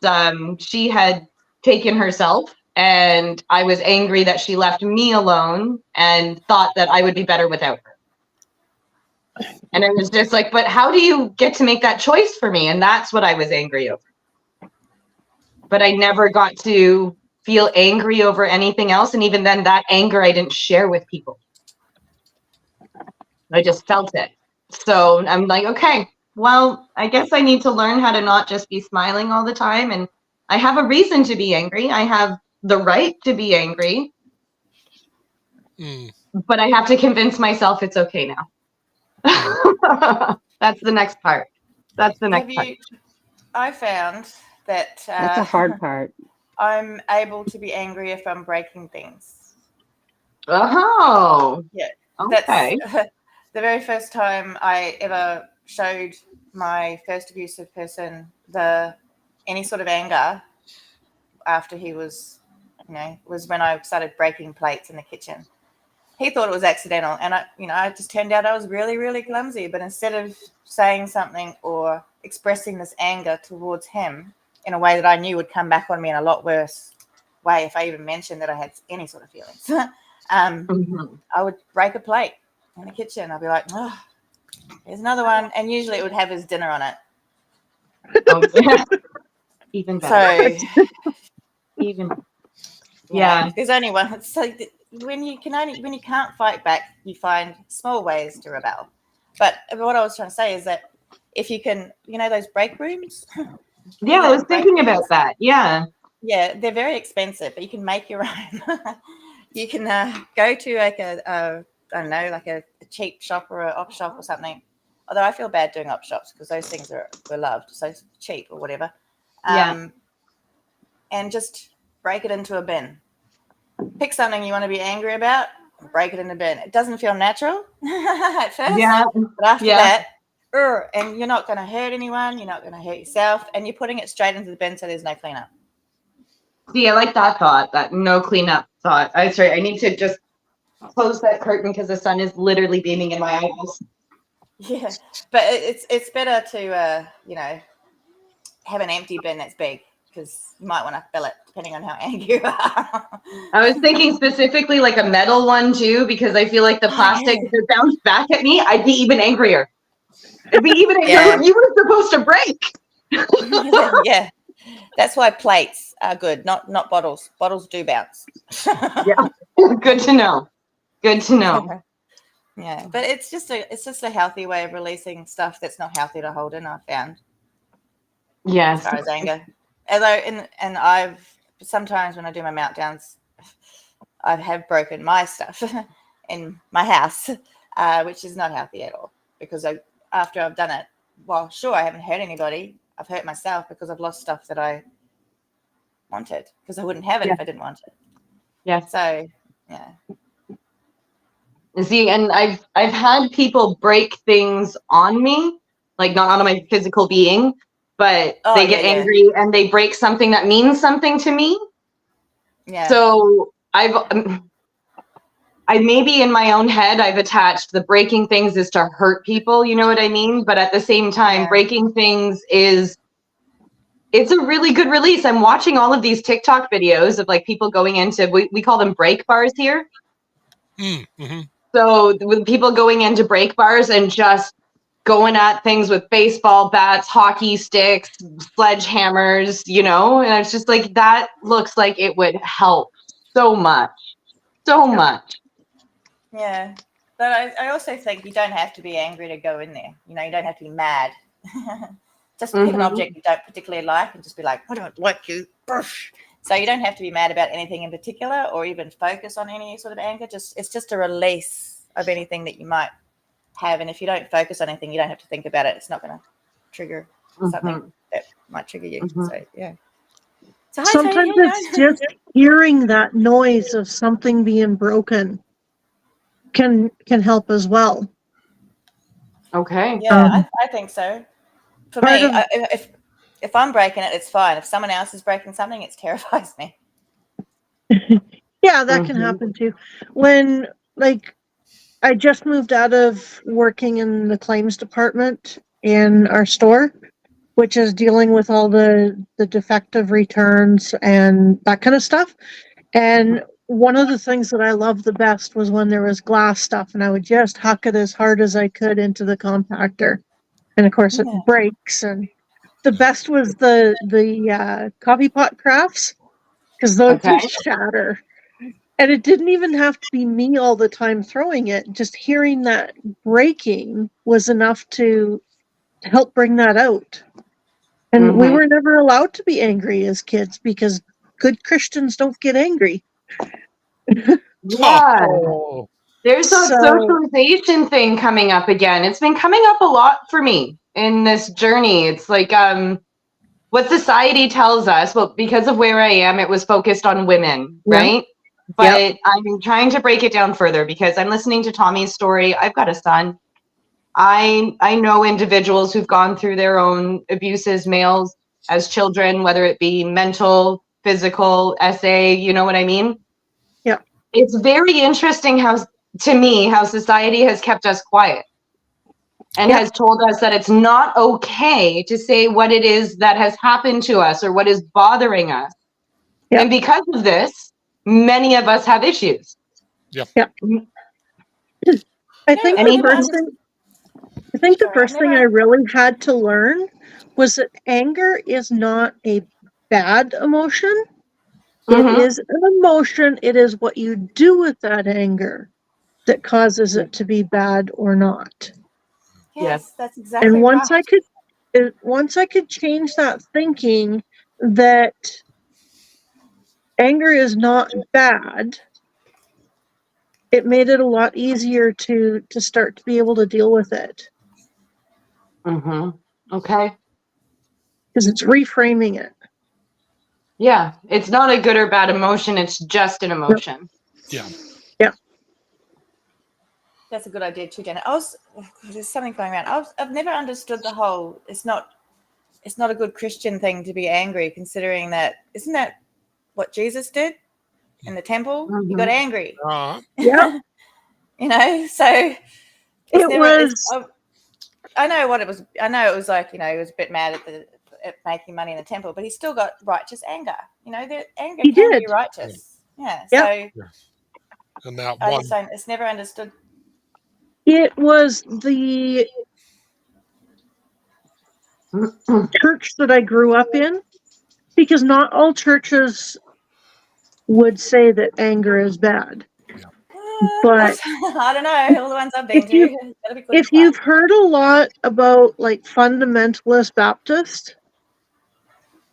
she had taken herself and I was angry that she left me alone and thought that I would be better without her. And it was just like, but how do you get to make that choice for me? And that's what I was angry over. But I never got to feel angry over anything else. And even then, that anger I didn't share with people. I just felt it. So I'm like, okay, well, I guess I need to learn how to not just be smiling all the time. And I have a reason to be angry. I have the right to be angry. But I have to convince myself it's okay now. That's the next part. That's the next part. I found that that's a hard part. I'm able to be angry if I'm breaking things. Oh. Yeah. Okay. That's the very first time I ever showed my first abusive person any sort of anger after he was, was when I started breaking plates in the kitchen. He thought it was accidental, and I just turned out I was really, really clumsy. But instead of saying something or expressing this anger towards him in a way that I knew would come back on me in a lot worse way if I even mentioned that I had any sort of feelings, I would break a plate in the kitchen. I'd be like, oh, there's another one. And usually it would have his dinner on it. Oh, yeah. Even better. So, yeah. There's only one. So when you can't fight back, you find small ways to rebel. But what I was trying to say is that if you can, those break rooms. Yeah, I was thinking about that. Yeah. Yeah, they're very expensive, but you can make your own. You can go to like I don't know, like a cheap shop or an op shop or something. Although I feel bad doing op shops because those things were loved, so cheap or whatever. And just break it into a bin. Pick something you want to be angry about, break it in the bin. It doesn't feel natural at first, but after that, and you're not going to hurt anyone, you're not going to hurt yourself, and you're putting it straight into the bin so there's no cleanup. See, I like that thought, that no cleanup thought. I'm sorry, I need to just close that curtain because the sun is literally beaming in my eyes. Yeah, but it's better to have an empty bin that's big because you might want to fill it depending on how angry you are. I was thinking specifically like a metal one too, because I feel like the plastic, if it bounced back at me, I'd be even angrier. It'd be even angrier. You were supposed to break. Yeah. That's why plates are good, not bottles. Bottles do bounce. Yeah. Good to know. Good to know. Yeah, but it's just a healthy way of releasing stuff that's not healthy to hold in, I've found. Yes. As far as anger. Although and I've sometimes when I do my meltdowns, I have broken my stuff in my house, which is not healthy at all. Because after I've done it, well, sure, I haven't hurt anybody. I've hurt myself because I've lost stuff that I wanted because I wouldn't have it if I didn't want it. Yeah. So, yeah. See, and I've had people break things on me, like not on my physical being, but they get angry and they break something that means something to me. Yeah. So I maybe in my own head, I've attached the breaking things is to hurt people, you know what I mean? But at the same time, breaking things it's a really good release. I'm watching all of these TikTok videos of like people going into, we call them break bars here. Mm-hmm. So with people going into break bars and just going at things with baseball bats, hockey sticks, sledgehammers, and it's just like, that looks like it would help so much. So much. Yeah. But I also think you don't have to be angry to go in there. You know, you don't have to be mad. Just pick an object you don't particularly like and just be like, I don't like you. So you don't have to be mad about anything in particular or even focus on any sort of anger. It's just a release of anything that you might have. And if you don't focus on anything, you don't have to think about it. It's not going to trigger something that might trigger you. So, yeah. So Sometimes it's just hearing that noise of something being broken can help as well. Okay. Yeah, I think so. For me, if I'm breaking it, it's fine. If someone else is breaking something, it terrifies me. Yeah, that can happen too. When, like, I just moved out of working in the claims department in our store, which is dealing with all the defective returns and that kind of stuff. And one of the things that I loved the best was when there was glass stuff and I would just huck it as hard as I could into the compactor. And of course it breaks. And the best was the coffee pot crafts, because those just shatter. And it didn't even have to be me all the time throwing it. Just hearing that breaking was enough to help bring that out. And we were never allowed to be angry as kids because good Christians don't get angry. Yeah. Oh, There's a socialization thing coming up again. It's been coming up a lot for me in this journey. It's like what society tells us, well, because of where I am, it was focused on women, right? But I'm trying to break it down further because I'm listening to Tommy's story. I've got a son. I know individuals who've gone through their own abuses, males as children, whether it be mental, physical, SA, you know what I mean? Yeah. It's very interesting how society has kept us quiet and has told us that it's not okay to say what it is that has happened to us or what is bothering us. Yep. And because of this, many of us have issues. Yep. I think the first thing I really had to learn was that anger is not a bad emotion. It is an emotion. It is what you do with that anger that causes it to be bad or not. Yes, that's exactly right. And once I could change that thinking that anger is not bad, it made it a lot easier to start to be able to deal with it. Okay. Because it's reframing it. Yeah, it's not a good or bad emotion. It's just an emotion. Yeah. That's a good idea too, Janet. There's something going around. I've never understood the whole. It's not a good Christian thing to be angry, considering that isn't that what Jesus did in the temple? He got angry. Yeah. You know, so I know what it was. I know it was like, you know, he was a bit mad at making money in the temple, but he still got righteous anger. You know, the anger can be righteous. Yeah. So and that I just don't, it's never understood. It was the church that I grew up in, because not all churches would say that anger is bad. But I don't know, all the ones I've been to. If you've heard a lot about like fundamentalist Baptist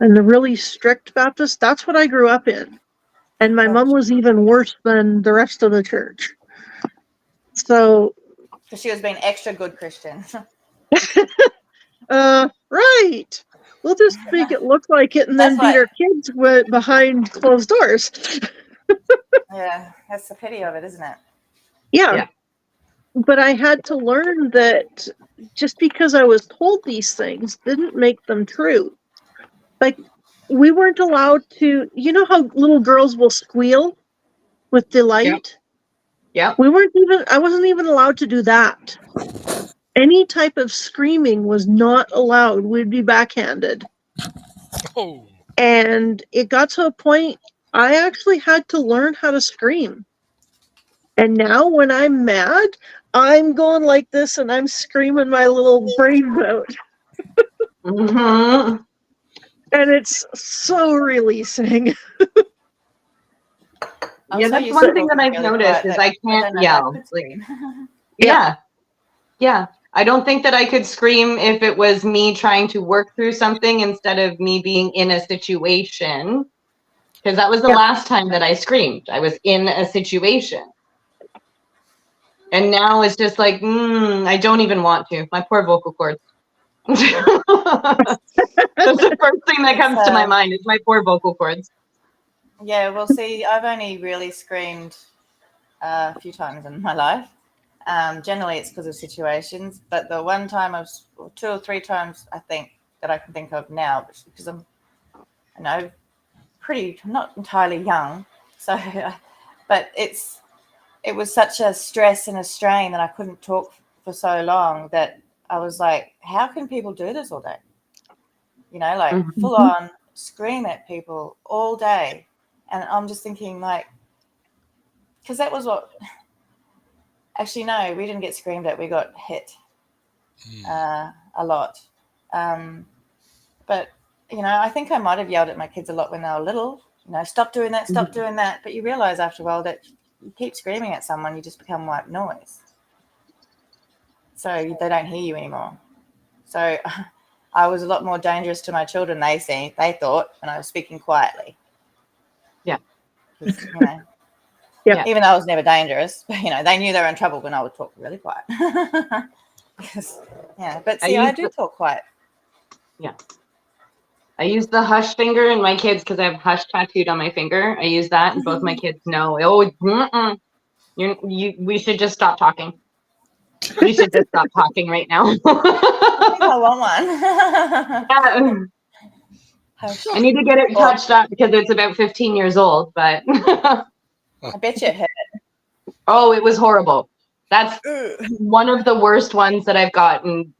and the really strict Baptist, that's what I grew up in. And my mom was even worse than the rest of the church. So she was being extra good Christian. Right. We'll just make it look like it and then beat our kids behind closed doors. Yeah, that's the pity of it, isn't it? Yeah. But I had to learn that just because I was told these things didn't make them true. Like, we weren't allowed to, you know how little girls will squeal with delight? Yeah. I wasn't even allowed to do that. Any type of screaming was not allowed. We'd be backhanded. Oh. And it got to a point I actually had to learn how to scream. And now when I'm mad, I'm going like this and I'm screaming my little brains out. And it's so releasing. I'm Yeah, so that's used one to thing that talking I've really noticed quiet is that I I can't don't know that I yell. could Like, scream. yeah, yeah. I don't think that I could scream if it was me trying to work through something instead of me being in a situation. Because that was the last time that I screamed. I was in a situation. And now it's just like, I don't even want to. My poor vocal cords. That's the first thing that It's comes to my mind is my poor vocal cords. yeah. Well, see, I've only really screamed a few times in my life. Generally, it's because of situations, but the one time or 2 or 3 times I think that I can think of now, because I'm, I know, pretty not entirely young, so, but it was such a stress and a strain that I couldn't talk for so long that I was like, how can people do this all day? You know, like full on scream at people all day, and I'm just thinking like, because that was what. Actually, no, we didn't get screamed at. We got hit a lot. But, I think I might have yelled at my kids a lot when they were little. Stop doing that, stop doing that. But you realize after a while that you keep screaming at someone, you just become white noise. So they don't hear you anymore. So I was a lot more dangerous to my children, they thought, when I was speaking quietly. Yeah. Yeah. Even though I was never dangerous, but, they knew they were in trouble when I would talk really quiet. But see, I do talk quiet. Yeah. I use the hush finger in my kids because I have hush tattooed on my finger. I use that, and both my kids know. Oh, we should just stop talking. We should just stop talking right now. I think I want one. Hush. I need to get it touched up because it's about 15 years old, but I bet you it hurt. oh, it was horrible. That's one of the worst ones that I've gotten.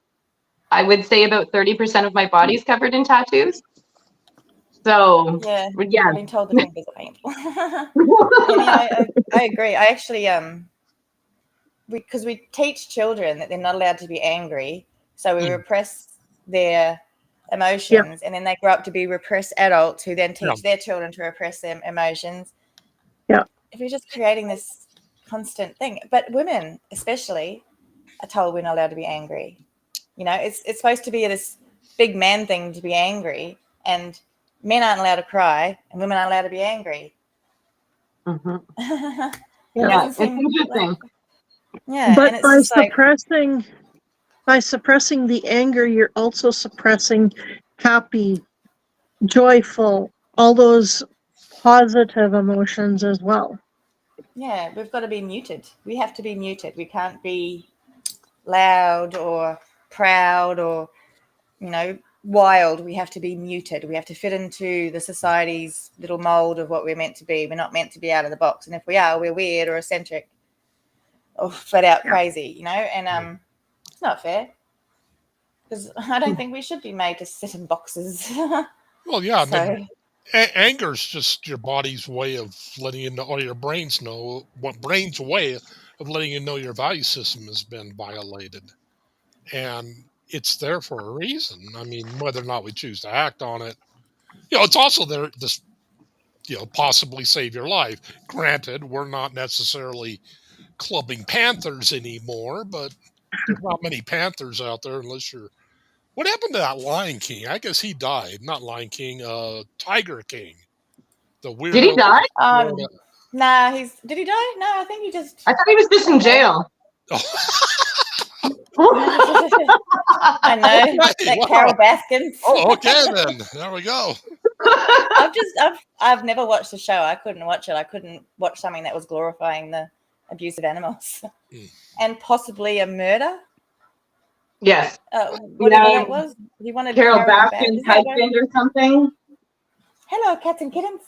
I would say about 30% of my body's covered in tattoos. So Yeah, yeah. I've been told the fingers are painful. And I agree. I actually because we teach children that they're not allowed to be angry, so we repress their emotions, and then they grow up to be repressed adults who then teach their children to repress their emotions. Yeah. If we're just creating this constant thing, but women especially are told we're not allowed to be angry. It's supposed to be this big man thing to be angry, and men aren't allowed to cry, and women aren't allowed to be angry. Yeah, it's interesting. But and it's just like, by suppressing the anger, you're also suppressing happy, joyful, all those positive emotions as well. yeah, we've got to be muted. We have to be muted. We can't be loud or proud or, wild. We have to be muted. We have to fit into the society's little mold of what we're meant to be. We're not meant to be out of the box. And if we are, we're weird or eccentric or flat out crazy, and it's not fair. Because I don't think we should be made to sit in boxes. Well, yeah. So, Anger is just your body's way of letting you know, or your brain's way of letting you know your value system has been violated. And it's there for a reason. I mean, whether or not we choose to act on it, it's also there to, possibly save your life. Granted, we're not necessarily clubbing panthers anymore, but there's not many panthers out there unless you're. What happened to that Lion King? I guess he died. Not Lion King, Tiger King. The Did he weirdo. die? nah, did he die? No, I think he just. I thought he was just in jail. I know that Wow. Carol Baskins. Oh, okay then. There we go. I've never watched the show. I couldn't watch it. I couldn't watch something that was glorifying the abuse of animals and possibly a murder. Yes. Whatever that was. He wanted Carol Carol Baskin's husband or something. Hello, cats and kittens.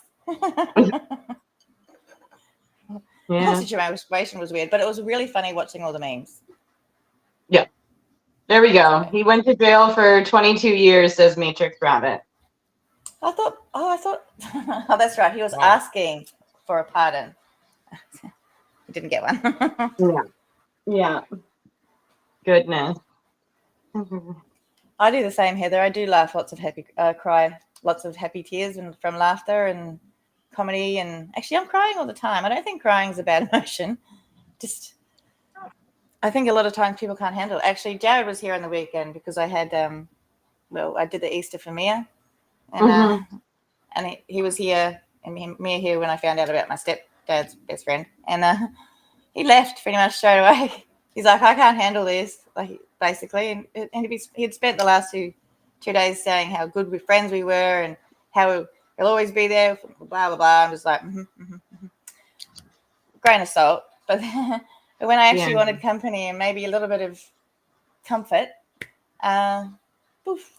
The whole situation was weird, but it was really funny watching all the memes. Yeah. There we go. He went to jail for 22 years, says Matrix Rabbit. I thought, oh, that's right. He was asking for a pardon. He didn't get one. Yeah. Goodness. I do the same, Heather. I do laugh lots of cry lots of happy tears from laughter and comedy, and actually I'm crying all the time. I don't think crying is a bad emotion. Just I think a lot of times people can't handle it. Actually, Jared was here on the weekend because I had I did the Easter for Mia, and he was here and Mia here when I found out about my stepdad's best friend, and he left pretty much straight away. He's like, I can't handle this, like basically, and he'd spent the last two days saying how good friends we were and how he'll always be there, blah blah blah. I'm just like, grain of salt, but but when I actually wanted company and maybe a little bit of comfort, poof.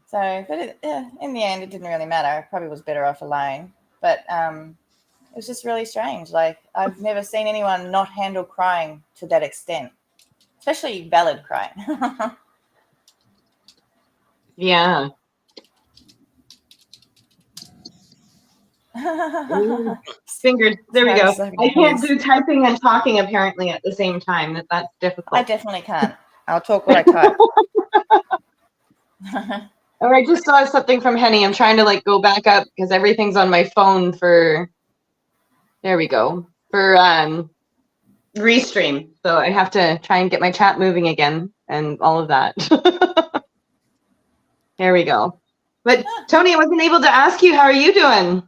So, but in the end, it didn't really matter. I probably was better off alone, but it was just really strange. Like, I've never seen anyone not handle crying to that extent, especially valid crying. Yeah. Ooh, fingers. There we go. I can't do typing and talking apparently at the same time. That's difficult. I definitely can't. I'll talk what I type. Oh, I just saw something from Henny. I'm trying to like go back up because everything's on my phone for. There we go. For restream. So I have to try and get my chat moving again and all of that. There we go. But Tony, I wasn't able to ask you, how are you doing?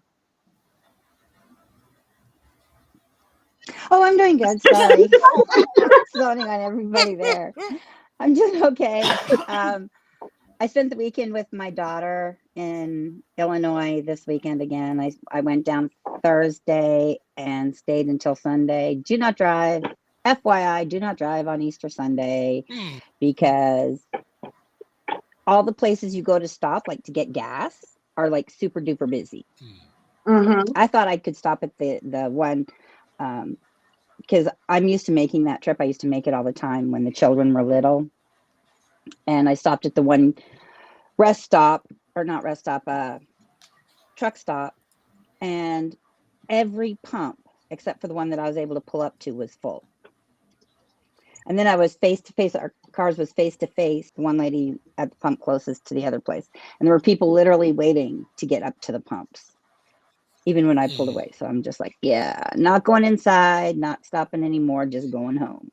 Oh, I'm doing good. Sorry. Zoning on everybody there. I'm doing okay. I spent the weekend with my daughter in Illinois this weekend again. I went down Thursday and stayed until Sunday. Do not drive. FYI, do not drive on Easter Sunday because all the places you go to stop, like to get gas, are like super duper busy. I thought I could stop at the one because I'm used to making that trip. I used to make it all the time when the children were little. And I stopped at the one truck stop, and every pump, except for the one that I was able to pull up to, was full. And then I was face to face, our cars was face to face, the one lady at the pump closest to the other place. And there were people literally waiting to get up to the pumps, even when I pulled away. So I'm just like, yeah, not going inside, not stopping anymore, just going home.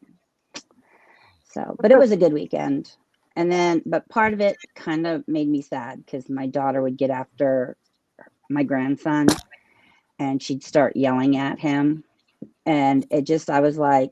So, but it was a good weekend. And then, but part of it kind of made me sad because my daughter would get after my grandson and she'd start yelling at him. And it just, I was like,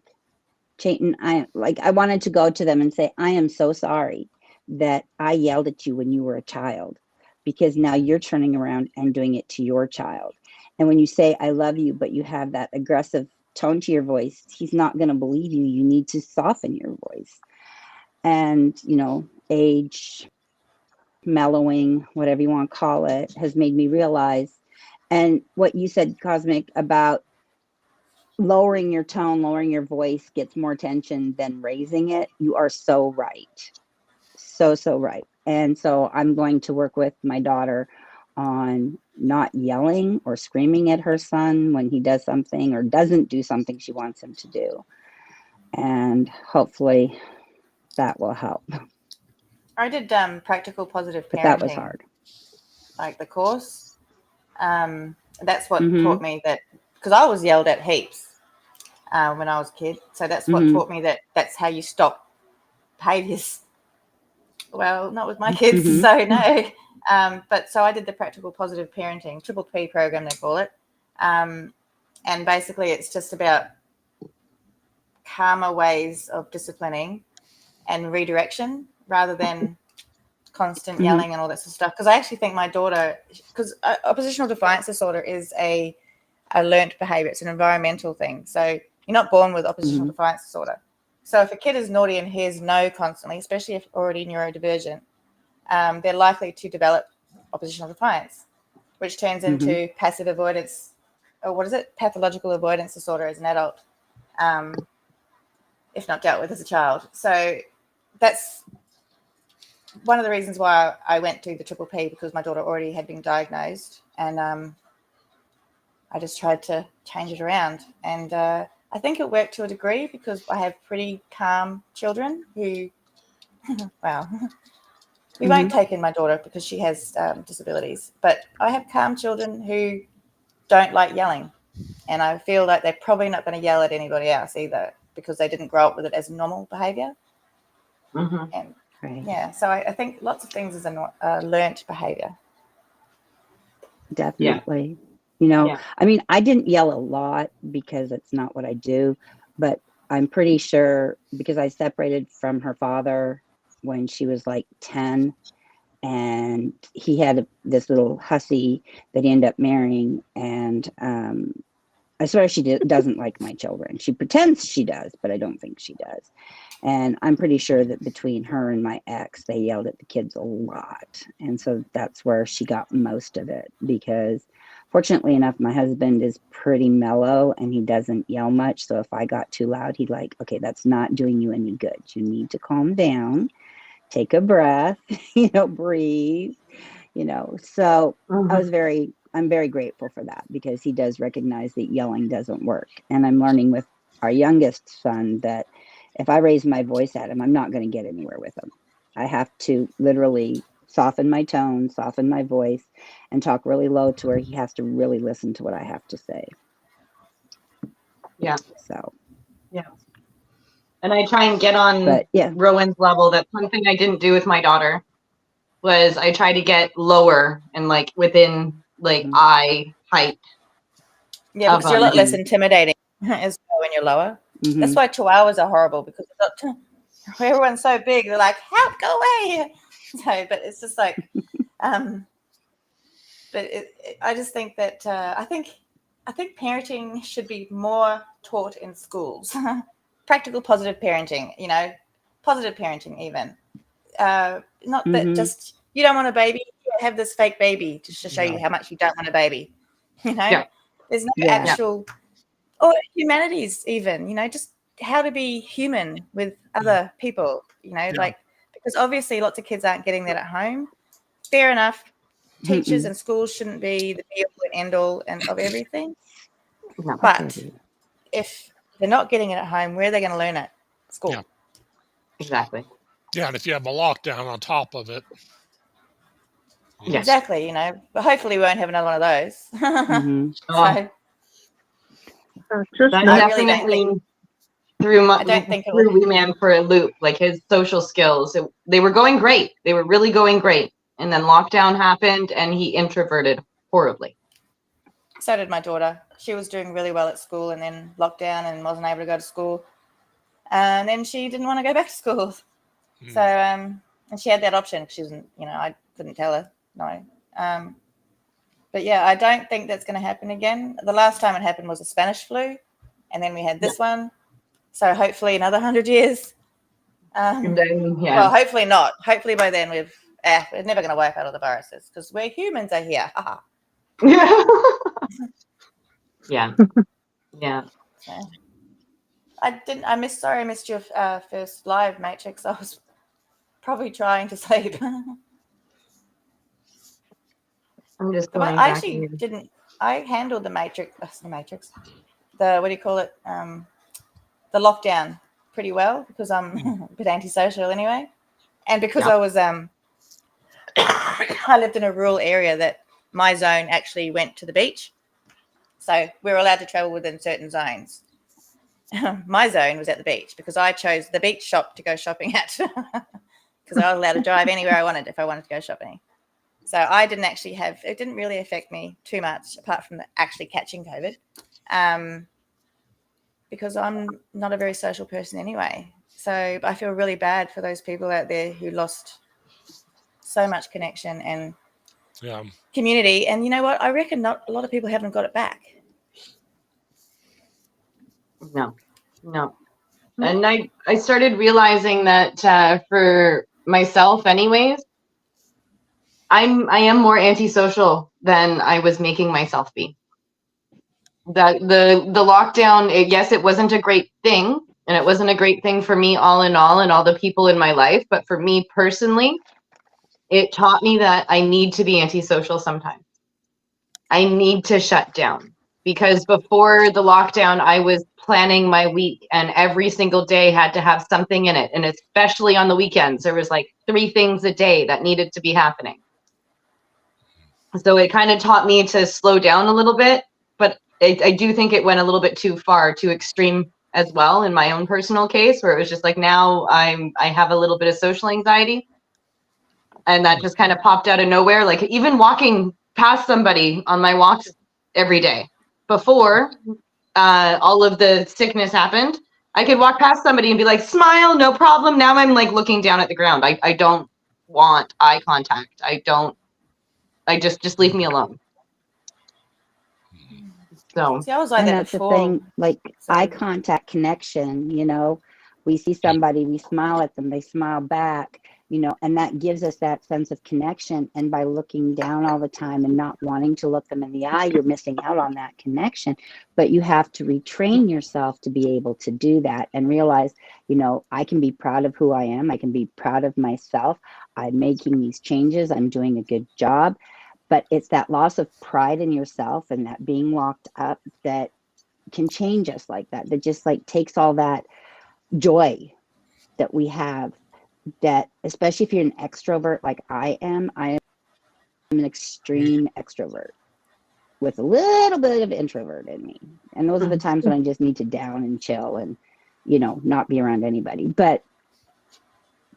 Chayton, I wanted to go to them and say, I am so sorry that I yelled at you when you were a child, because now you're turning around and doing it to your child. And when you say, I love you, but you have that aggressive tone to your voice, he's not going to believe you. You need to soften your voice. And, you know, age, mellowing, whatever you want to call it, has made me realize. And what you said, Cosmic, about lowering your tone, lowering your voice gets more attention than raising it. You are so right. So right. And so I'm going to work with my daughter on not yelling or screaming at her son when he does something or doesn't do something she wants him to do. And hopefully that will help. I did practical positive parenting. But that was hard. Like the course. That's what taught me that, because I was yelled at heaps when I was a kid. So that's what taught me that that's how you stop behaviors. Well, not with my kids, so no. But so I did the practical positive parenting, triple P program, they call it. And basically it's just about calmer ways of disciplining and redirection rather than constant yelling and all that sort of stuff. Because I actually think my daughter, because oppositional defiance disorder is a learnt behavior. It's an environmental thing. So you're not born with oppositional defiance disorder. So if a kid is naughty and hears no constantly, especially if already neurodivergent, they're likely to develop oppositional defiance, which turns into passive avoidance, or what is it? Pathological avoidance disorder as an adult, if not dealt with as a child. So that's one of the reasons why I went to the triple P, because my daughter already had been diagnosed, and I just tried to change it around. And I think it worked to a degree because I have pretty calm children who, wow, We won't take in my daughter because she has disabilities, but I have calm children who don't like yelling, and I feel like they're probably not going to yell at anybody else either because they didn't grow up with it as normal behavior. And yeah, so I think lots of things is a learnt behavior. Definitely. You know, I mean, I didn't yell a lot because it's not what I do, but I'm pretty sure because I separated from her father when she was like 10, and he had this little hussy that he ended up marrying, and I swear she doesn't like my children. She pretends she does, but I don't think she does. And I'm pretty sure that between her and my ex, they yelled at the kids a lot. And so that's where she got most of it, because fortunately enough, my husband is pretty mellow and he doesn't yell much. So if I got too loud, he'd like, okay, that's not doing you any good. You need to calm down, take a breath, breathe, So I'm very grateful for that, because he does recognize that yelling doesn't work. And I'm learning with our youngest son that if I raise my voice at him, I'm not going to get anywhere with him. I have to literally soften my tone, soften my voice, and talk really low to where he has to really listen to what I have to say. Yeah. So. Yeah. And I try and get on Rowan's level. That's one thing I didn't do with my daughter, was I try to get lower and like within eye height. Yeah, because you're a lot less intimidating as well when you're lower. That's why Chihuahuas are horrible, because everyone's so big. They're like, help, go away. So, but it's just like, I just think that I think parenting should be more taught in schools. Practical, positive parenting. Positive parenting even. Not that just you don't want a baby, you have this fake baby just to show you how much you don't want a baby. There's no actual. Or humanities even, just how to be human with other people, because obviously lots of kids aren't getting that at home. Fair enough. Teachers and schools shouldn't be the be-all and end-all of everything. No, but if they're not getting it at home, where are they going to learn it? School. Yeah. Exactly. Yeah, and if you have a lockdown on top of it. Yes. Exactly, but hopefully we won't have another one of those. So, that definitely threw Wee Man for a loop. Like his social skills, they were going great. They were really going great. And then lockdown happened and he introverted horribly. So did my daughter. She was doing really well at school, and then lockdown and wasn't able to go to school. And then she didn't want to go back to school. So, and she had that option. She wasn't, I couldn't tell her, no. But yeah, I don't think that's going to happen again. The last time it happened was the Spanish flu, and then we had this one. So hopefully another 100 years. Well, hopefully not. Hopefully by then we're never going to wipe out all the viruses, because we're humans are here. Yeah. I missed your first live, Matrix. I was probably trying to sleep. I'm just going back. I actually didn't. I handled the Matrix. The what do you call it? The lockdown pretty well, because I'm a bit antisocial anyway, and because I was I lived in a rural area that my zone actually went to the beach, so we were allowed to travel within certain zones. My zone was at the beach because I chose the beach shop to go shopping at, because I was allowed to drive anywhere I wanted if I wanted to go shopping. So I didn't actually it didn't really affect me too much, apart from actually catching COVID, because I'm not a very social person anyway. So I feel really bad for those people out there who lost so much connection and community. And you know what? I reckon not a lot of people haven't got it back. No. And I started realizing that for myself anyways, I am more antisocial than I was making myself be. That the lockdown, yes, it wasn't a great thing, and it wasn't a great thing for me all in all and all the people in my life, but for me personally, it taught me that I need to be antisocial sometimes. I need to shut down, because before the lockdown, I was planning my week and every single day had to have something in it. And especially on the weekends, there was like 3 things a day that needed to be happening. So it kind of taught me to slow down a little bit, but I do think it went a little bit too far, too extreme as well in my own personal case, where it was just like, now I have a little bit of social anxiety, and that just kind of popped out of nowhere. Like even walking past somebody on my walks every day before all of the sickness happened, I could walk past somebody and be like, smile, no problem. Now I'm like looking down at the ground. I don't want eye contact. I just leave me alone. So See, I was like And that that's the before. thing, like So- eye contact connection, you know, we see somebody, we smile at them, they smile back, you know, and that gives us that sense of connection. And by looking down all the time and not wanting to look them in the eye, you're missing out on that connection. But you have to retrain yourself to be able to do that and realize, you know, I can be proud of who I am. I can be proud of myself. I'm making these changes. I'm doing a good job. But it's that loss of pride in yourself and that being locked up that can change us like that. That just like takes all that joy that we have, that especially if you're an extrovert like I am an extreme extrovert with a little bit of introvert in me. And those are the times when I just need to down and chill and, you know, not be around anybody. But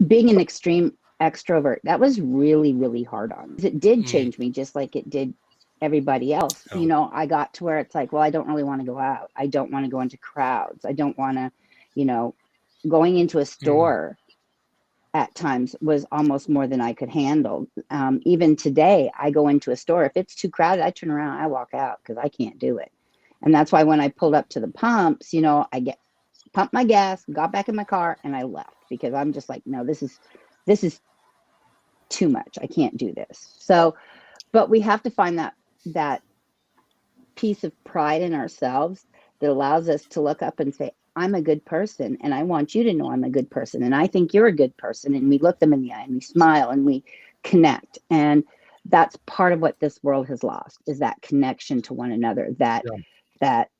being an extreme extrovert, that was really, really hard on me. It did change me just like it did everybody else. You know, I got to where it's like, well, I don't really want to go out. I don't want to go into crowds. I don't want to, you know, going into a store at times was almost more than I could handle. Even today, I go into a store. If it's too crowded, I turn around, I walk out because I can't do it. And that's why when I pulled up to the pumps, you know, I pumped my gas, got back in my car, and I left because I'm just like, no, this is too much. I can't do this. So, but we have to find that piece of pride in ourselves that allows us to look up and say, I'm a good person, and I want you to know I'm a good person, and I think you're a good person. And we look them in the eye and we smile and we connect. And that's part of what this world has lost, is that connection to one another, that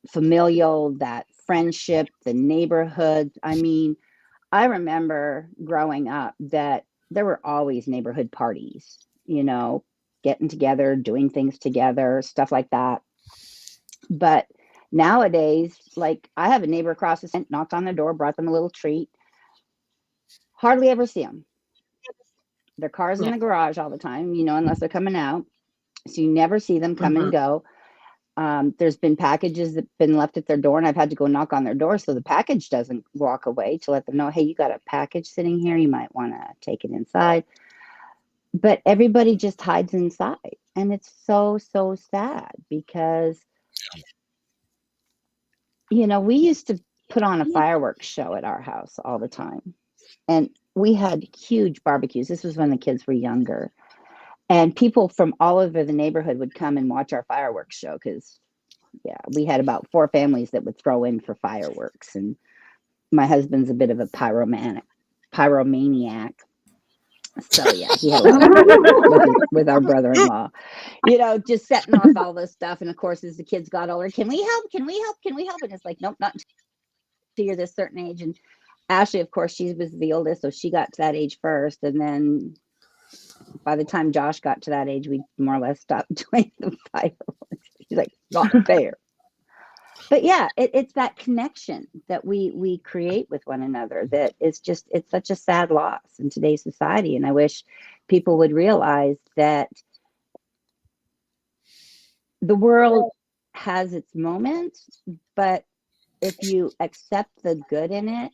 familial, that friendship, the neighborhood. I mean, I remember growing up that there were always neighborhood parties, you know, getting together, doing things together, stuff like that. But nowadays, like I have a neighbor across the street, knocked on their door, brought them a little treat. Hardly ever see them. Their car's in the garage all the time, you know, unless they're coming out. So you never see them come and go. There's been packages that have been left at their door, and I've had to go knock on their door so the package doesn't walk away, to let them know, hey, you got a package sitting here. You might want to take it inside. But everybody just hides inside. And it's so, so sad because, you know, we used to put on a fireworks show at our house all the time. And we had huge barbecues. This was when the kids were younger. And people from all over the neighborhood would come and watch our fireworks show because, yeah, we had about 4 families that would throw in for fireworks. And my husband's a bit of a pyromaniac. So, yeah, he had a lot of fun with our brother-in-law, you know, just setting off all this stuff. And, of course, as the kids got older, can we help? Can we help? Can we help? And it's like, nope, not until you're this certain age. And Ashley, of course, she was the oldest, so she got to that age first. And then by the time Josh got to that age, we more or less stopped doing the fireworks. She's like, not fair. But yeah, it's that connection that we create with one another that is just, it's such a sad loss in today's society. And I wish people would realize that the world has its moments, but if you accept the good in it,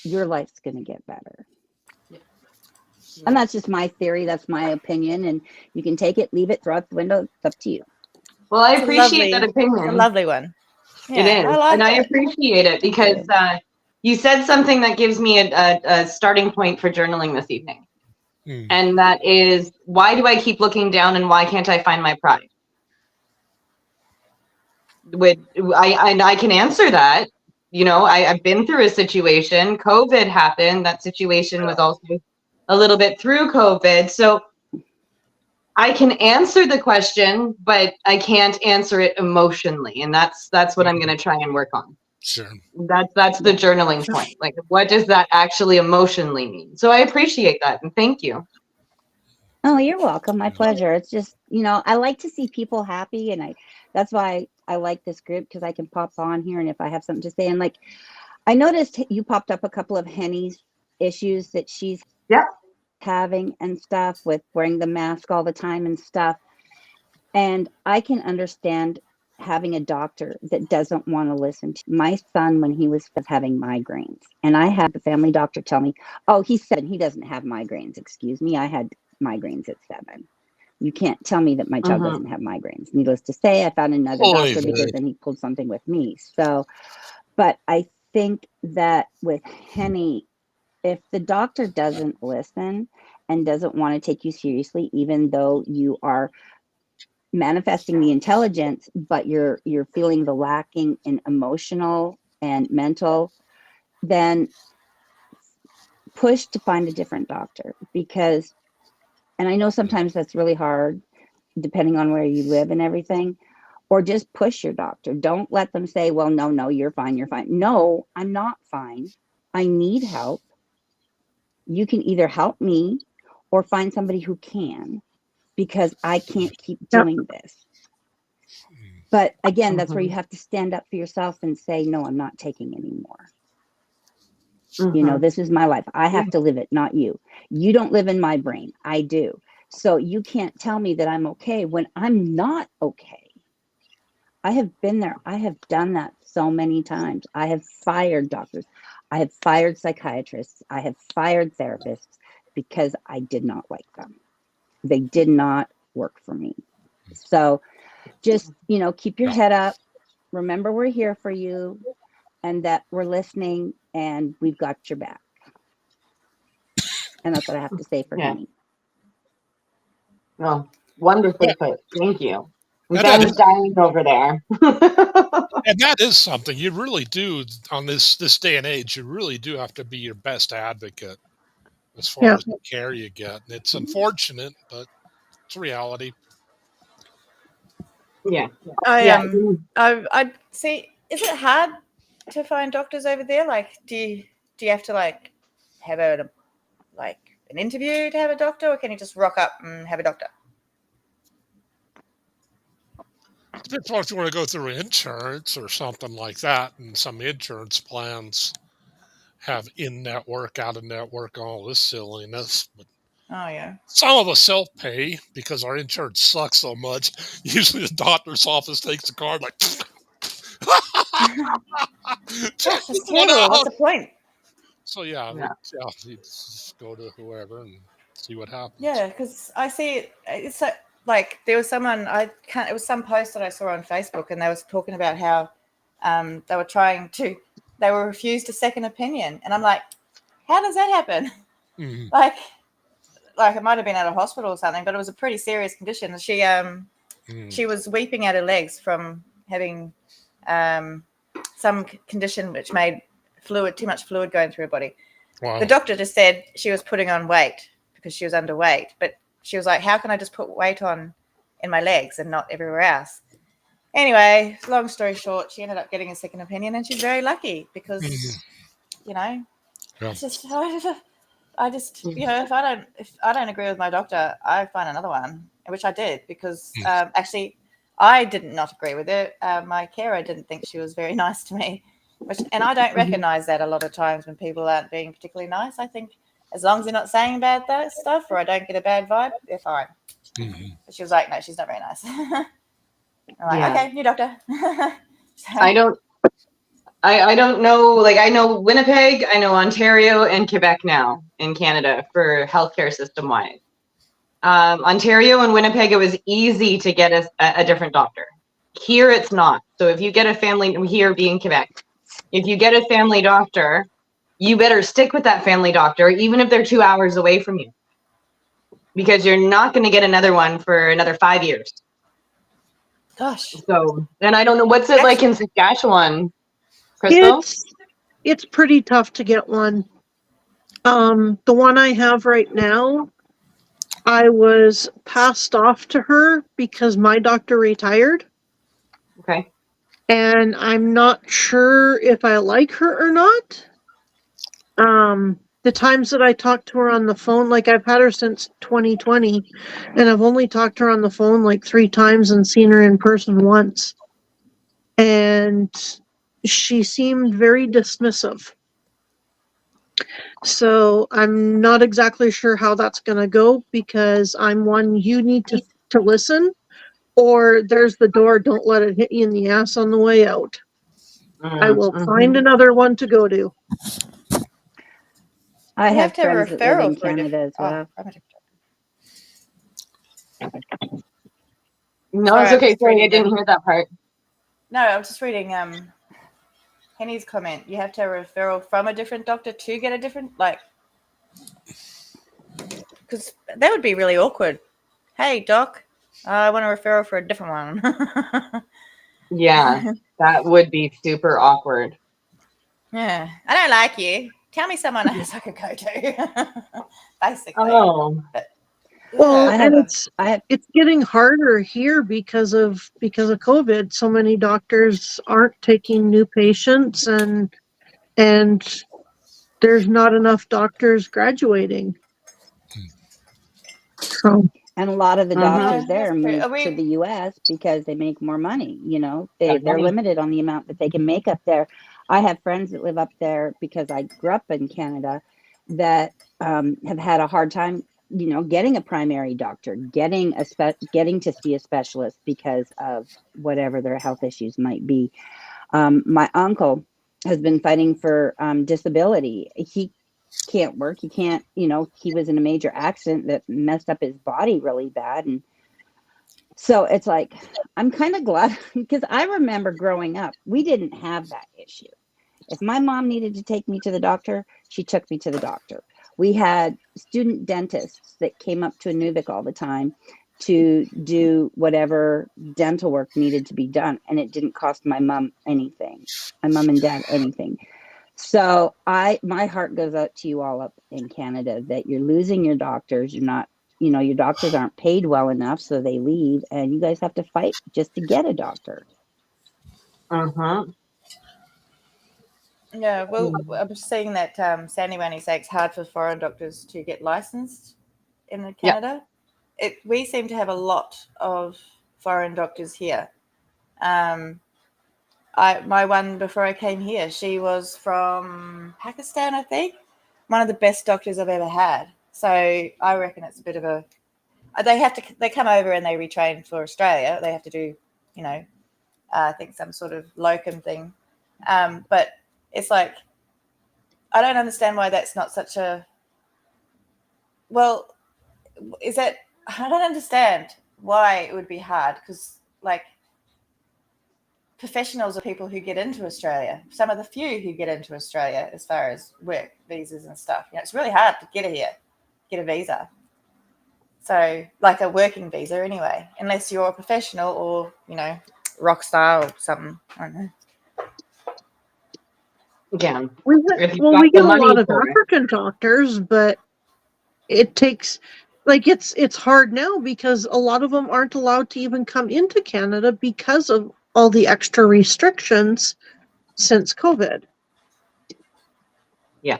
your life's going to get better. And that's just my theory. That's my opinion. And you can take it, leave it, throw it out the window. It's up to you. Well, I appreciate that opinion. It's a lovely one. Yeah, it is. I appreciate it because you said something that gives me a starting point for journaling this evening. And that is, why do I keep looking down and why can't I find my pride? I can answer that. You know, I've been through a situation. COVID happened. That situation was also a little bit through COVID. So I can answer the question, but I can't answer it emotionally, and that's what I'm going to try and work on. Sure. That's the journaling point. Like, what does that actually emotionally mean? So I appreciate that, and thank you. Oh, you're welcome. My pleasure. It's just, I like to see people happy, and that's why I like this group, because I can pop on here, and if I have something to say, and like, I noticed you popped up a couple of Henny's issues that she's having and stuff with wearing the mask all the time and stuff. And I can understand having a doctor that doesn't want to listen to my son when he was having migraines. And I had the family doctor tell me, oh, he's 7. He doesn't have migraines. Excuse me. I had migraines at 7. You can't tell me that my child doesn't have migraines. Needless to say, I found another doctor because then he pulled something with me. So, but I think that with Henny, if the doctor doesn't listen and doesn't want to take you seriously, even though you are manifesting the intelligence, but you're feeling the lacking in emotional and mental, then push to find a different doctor. Because, and I know sometimes that's really hard depending on where you live and everything, or just push your doctor. Don't let them say, well, no, you're fine. No, I'm not fine. I need help. You can either help me or find somebody who can, because I can't keep doing this. But again, that's where you have to stand up for yourself and say, no, I'm not taking anymore. This is my life. I have to live it, not you. You don't live in my brain. I do. So you can't tell me that I'm okay when I'm not okay. I have been there. I have done that so many times. I have fired doctors. I have fired psychiatrists. I have fired therapists because I did not like them. They did not work for me. So just, keep your head up. Remember, we're here for you, and that we're listening, and we've got your back. And that's what I have to say for Henny. Oh, wonderfully put. Thank you. Ben's dying over there. And that is something you really do on this day and age. You really do have to be your best advocate as far as the care you get. And it's unfortunate, but it's reality. Yeah. I see. Is it hard to find doctors over there? Like, do you have to have an interview to have a doctor, or can you just rock up and have a doctor? Depends on if you want to go through insurance or something like that, and some insurance plans have in-network, out-of-network, all this silliness. But some of us self-pay because our insurance sucks so much. Usually the doctor's office takes the card like... Gosh, that's terrible. What's the point? So you just go to whoever and see what happens. Yeah, because I see it's there was someone it was some post that I saw on Facebook, and they was talking about how they were refused a second opinion, and I'm like, how does that happen? Mm-hmm. Like it might have been at a hospital or something, but it was a pretty serious condition. She was weeping at her legs from having some condition which made too much fluid going through her body. Wow. The doctor just said she was putting on weight because she was underweight, but she was like, how can I just put weight on in my legs and not everywhere else? Anyway, long story short, she ended up getting a second opinion, and she's very lucky because, it's just, I just, if I don't agree with my doctor, I find another one, which I did because actually I did not agree with it. My carer didn't think she was very nice to me, and I don't recognize that a lot of times when people aren't being particularly nice. I think as long as they're not saying bad stuff, or I don't get a bad vibe, they're fine. Mm-hmm. But she was like, no, she's not very nice. I'm like, okay, new doctor. I don't know. Like, I know Winnipeg, I know Ontario, and Quebec now in Canada for healthcare system-wide. Ontario and Winnipeg, it was easy to get a different doctor. Here, it's not. So if you get a family, here being Quebec, if you get a family doctor, you better stick with that family doctor, even if they're 2 hours away from you, because you're not going to get another one for another 5 years. Gosh. So, and I don't know, what's it like in Saskatchewan, Crystal? It's pretty tough to get one. The one I have right now, I was passed off to her because my doctor retired. Okay. And I'm not sure if I like her or not. The times that I talked to her on the phone, like I've had her since 2020, and I've only talked to her on the phone like 3 times and seen her in person once. And she seemed very dismissive. So I'm not exactly sure how that's going to go, because I'm one, you need to listen, or there's the door, don't let it hit you in the ass on the way out. I will find another one to go to. I You have to have a friends that live in referral for a Canada as well. No, Sorry, it's I'm okay. just Sorry, I reading didn't them. hear that part. No, I'm just reading Henny's comment. You have to have a referral from a different doctor to get a different, because that would be really awkward. Hey, doc, I want a referral for a different one. Yeah, that would be super awkward. Yeah, I don't like you. Tell me someone else I could go to. Basically. Oh, But, Well, I yeah. have and it's getting harder here because of COVID. So many doctors aren't taking new patients, and there's not enough doctors graduating. So And a lot of the doctors That's there true. move to the US because they make more money. They're limited on the amount that they can make up there. I have friends that live up there because I grew up in Canada that have had a hard time, getting a primary doctor, getting to see a specialist because of whatever their health issues might be. My uncle has been fighting for disability. He can't work. He can't, he was in a major accident that messed up his body really bad. And so it's like, I'm kind of glad, because I remember growing up, we didn't have that issue. If my mom needed to take me to the doctor, she took me to the doctor. We had student dentists that came up to Inuvik all the time to do whatever dental work needed to be done. And it didn't cost my mom and dad anything. So my heart goes out to you all up in Canada that you're losing your doctors. You're not, your doctors aren't paid well enough, so they leave, and you guys have to fight just to get a doctor. Yeah, well, I'm saying that Sandy Wanny say it's hard for foreign doctors to get licensed in Canada. We seem to have a lot of foreign doctors here. My one before I came here, she was from Pakistan, I think. One of the best doctors I've ever had. So I reckon it's a bit of a. They come over and they retrain for Australia. They have to do, I think some sort of locum thing. But it's like, I don't understand why that's not such a. Well, I don't understand why it would be hard, because professionals are people who get into Australia. Some of the few who get into Australia as far as work visas and stuff. It's really hard to get a visa. So, like a working visa anyway, unless you're a professional or, rock star or something. I don't know. yeah. we get a lot of for it. African doctors, but it takes, it's hard now because a lot of them aren't allowed to even come into Canada because of all the extra restrictions since COVID. Yeah.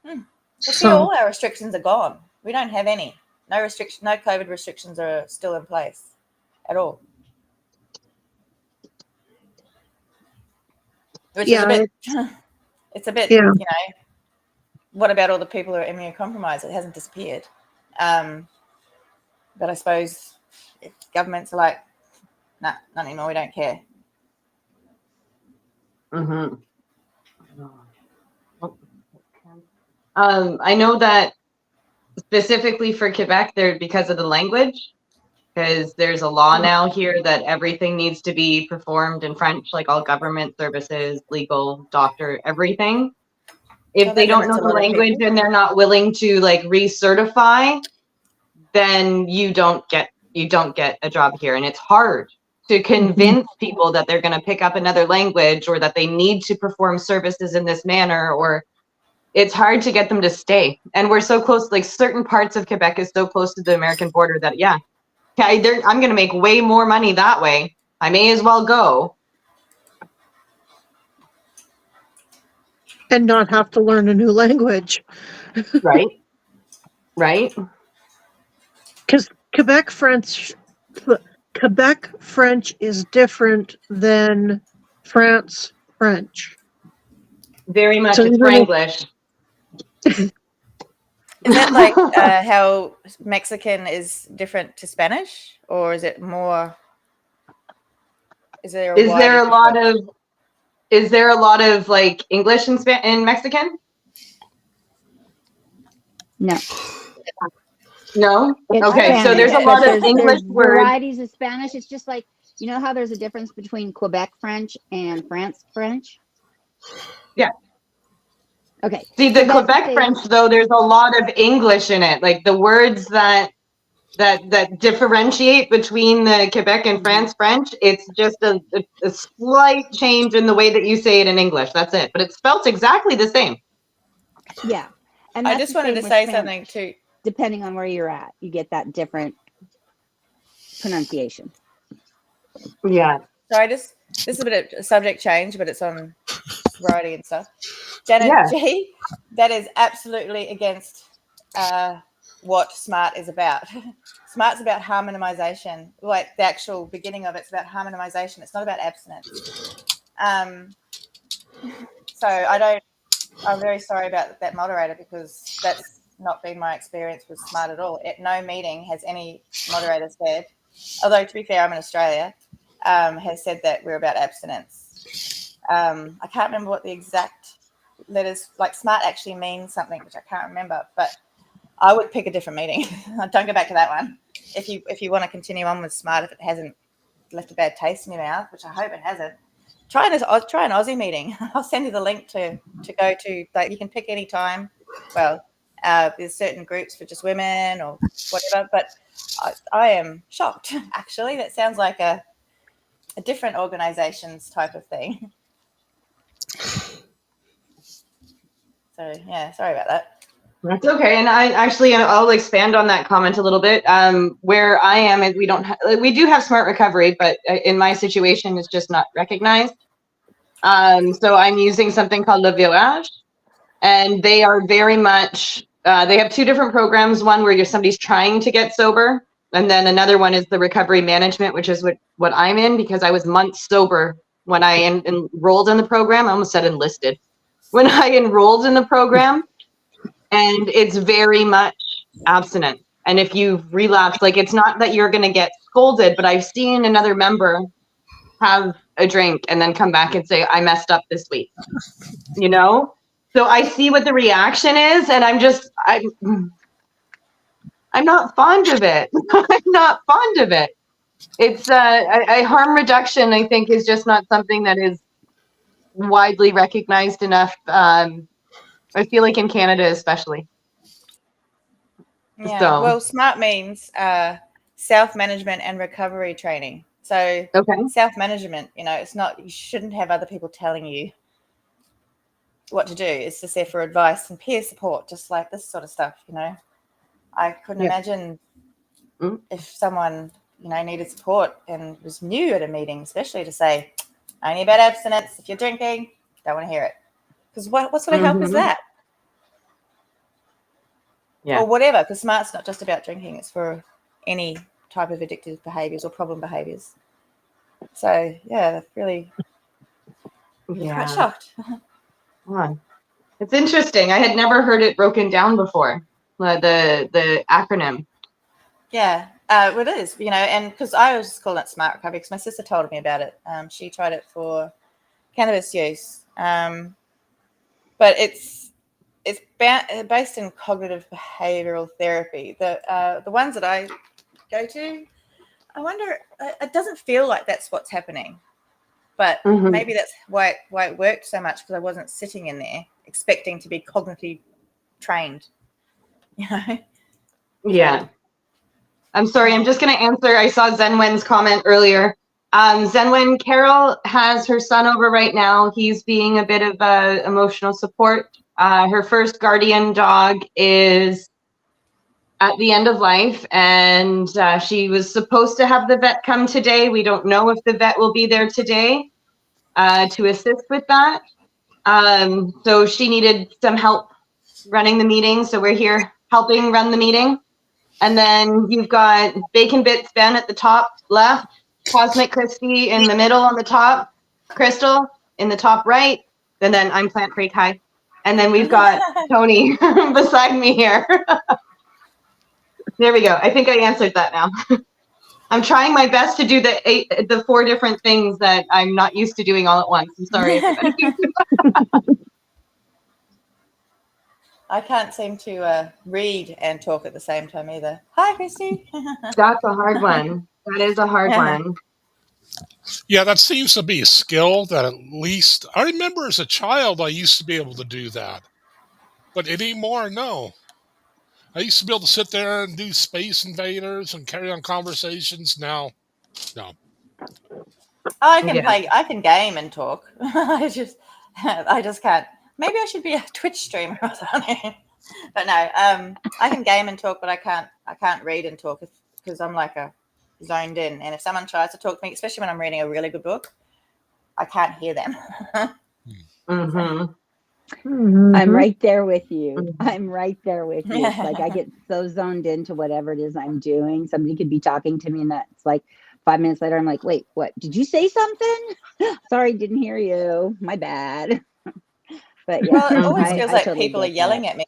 Well, see, all our restrictions are gone. We don't have any. No COVID restrictions are still in place at all. Which is a bit. It's a bit. What about all the people who are immunocompromised? It hasn't disappeared. But I suppose if governments are like, nah, not anymore. We don't care. I know that specifically for Quebec, because of the language, because there's a law now here that everything needs to be performed in French, like all government services, legal, doctor, everything. If they don't know the language and they're not willing to recertify, then you don't get a job here. And it's hard to convince people that they're going to pick up another language or that they need to perform services in this manner, or it's hard to get them to stay. And we're so close, like certain parts of Quebec is so close to the American border that, yeah, I'm going to make way more money that way. I may as well go. And not have to learn a new language. Right. Right. Because Quebec French is different than France French. Very much. So It's even if- Franglish. Is that like how Mexican is different to Spanish, or is it more? Is there a lot of like English in Mexican? No. No. It's Okay, so Spanish, there's a but lot of English there's words. varieties of Spanish. It's just like, you know how there's a difference between Quebec French and France French? Yeah. Okay. See, the Quebec French, though, there's a lot of English in it. Like the words that differentiate between the Quebec and France French, it's just a slight change in the way that you say it in English. That's it. But it's spelt exactly the same. Yeah. And I that's just the wanted same to with say Spanish. something too. Depending on where you're at, you get that different pronunciation. Yeah. So this is a bit of a subject change, but it's on sobriety and stuff. Janet G, that is absolutely against what SMART is about. SMART's about harm minimization. Like the actual beginning of it's about harm minimization. It's not about abstinence. So I'm very sorry about that moderator, because that's not been my experience with SMART at all. At no meeting has any moderator said, although to be fair, I'm in Australia, has said that we're about abstinence. I can't remember what the exact letters, like SMART actually means something, which I can't remember, but I would pick a different meeting. Don't go back to that one. If you want to continue on with SMART, if it hasn't left a bad taste in your mouth, which I hope it hasn't, try an Aussie meeting. I'll send you the link to go to. Like, you can pick any time. Well, there's certain groups for just women or whatever, but I am shocked, actually. That sounds like a different organization's type of thing. So, yeah, sorry about that. That's okay. And I'll expand on that comment a little bit. Where I am is we do have smart recovery, but in my situation, it's just not recognized. So I'm using something called Le Virage, and they are very much, they have two different programs. One where somebody's trying to get sober, and then another one is the recovery management, which is what I'm in, because I was months sober when I enrolled in the program. I almost said enlisted. When I enrolled in the program, and it's very much abstinent. And if you've relapsed, like, it's not that you're going to get scolded, but I've seen another member have a drink and then come back and say, I messed up this week, you know? So I see what the reaction is, and I'm not fond of it. I'm not fond of it. It's harm reduction, I think, is just not something that is widely recognized enough. I feel like in Canada, especially. Yeah. So. Well, SMART means self-management and recovery training. So self-management, it's not, you shouldn't have other people telling you what to do. It's just there for advice and peer support, just like this sort of stuff, I couldn't imagine if someone, needed support and was new at a meeting, especially to say, only about abstinence. If you're drinking, don't want to hear it. Because what sort of help is that? Yeah. Or whatever, because SMART's not just about drinking. It's for any type of addictive behaviours or problem behaviours. So, yeah, really quite shocked. It's interesting. I had never heard it broken down before, the acronym. Yeah, it is, and because I was just calling it Smart Recovery because my sister told me about it. She tried it for cannabis use, but it's based in cognitive behavioural therapy. The ones that I go to, I wonder, it doesn't feel like that's what's happening, but maybe that's why it worked so much, because I wasn't sitting in there expecting to be cognitively trained, Yeah. I'm sorry, I'm just going to answer. I saw Zenwen's comment earlier. Zenwen, Carol has her son over right now. He's being a bit of emotional support. Her first guardian dog is at the end of life, and she was supposed to have the vet come today. We don't know if the vet will be there today to assist with that. So she needed some help running the meeting, so we're here helping run the meeting. And then you've got Bacon Bits Ben at the top left, Cosmic Christie in the middle on the top, Crystal in the top right, and then I'm Plant Freak. Hi. And then we've got Tony beside me here. There we go. I think I answered that now. I'm trying my best to do the 4 different things that I'm not used to doing all at once. I'm sorry, everybody. I can't seem to read and talk at the same time either. Hi, Christy. That's a hard one. That is a hard one. Yeah, that seems to be a skill that at least I remember as a child I used to be able to do that. But anymore, no. I used to be able to sit there and do Space Invaders and carry on conversations. Now, no. I can play. I can game and talk. I just can't. Maybe I should be a Twitch streamer or something. But no, I can game and talk, but I can't read and talk because I'm like a zoned in. And if someone tries to talk to me, especially when I'm reading a really good book, I can't hear them. I'm right there with you. I'm right there with you. It's like I get so zoned into whatever it is I'm doing. Somebody could be talking to me, and that's like 5 minutes later, I'm like, wait, what? Did you say something? Sorry, didn't hear you. My bad. But yeah, well, it always feels like totally people are yelling at me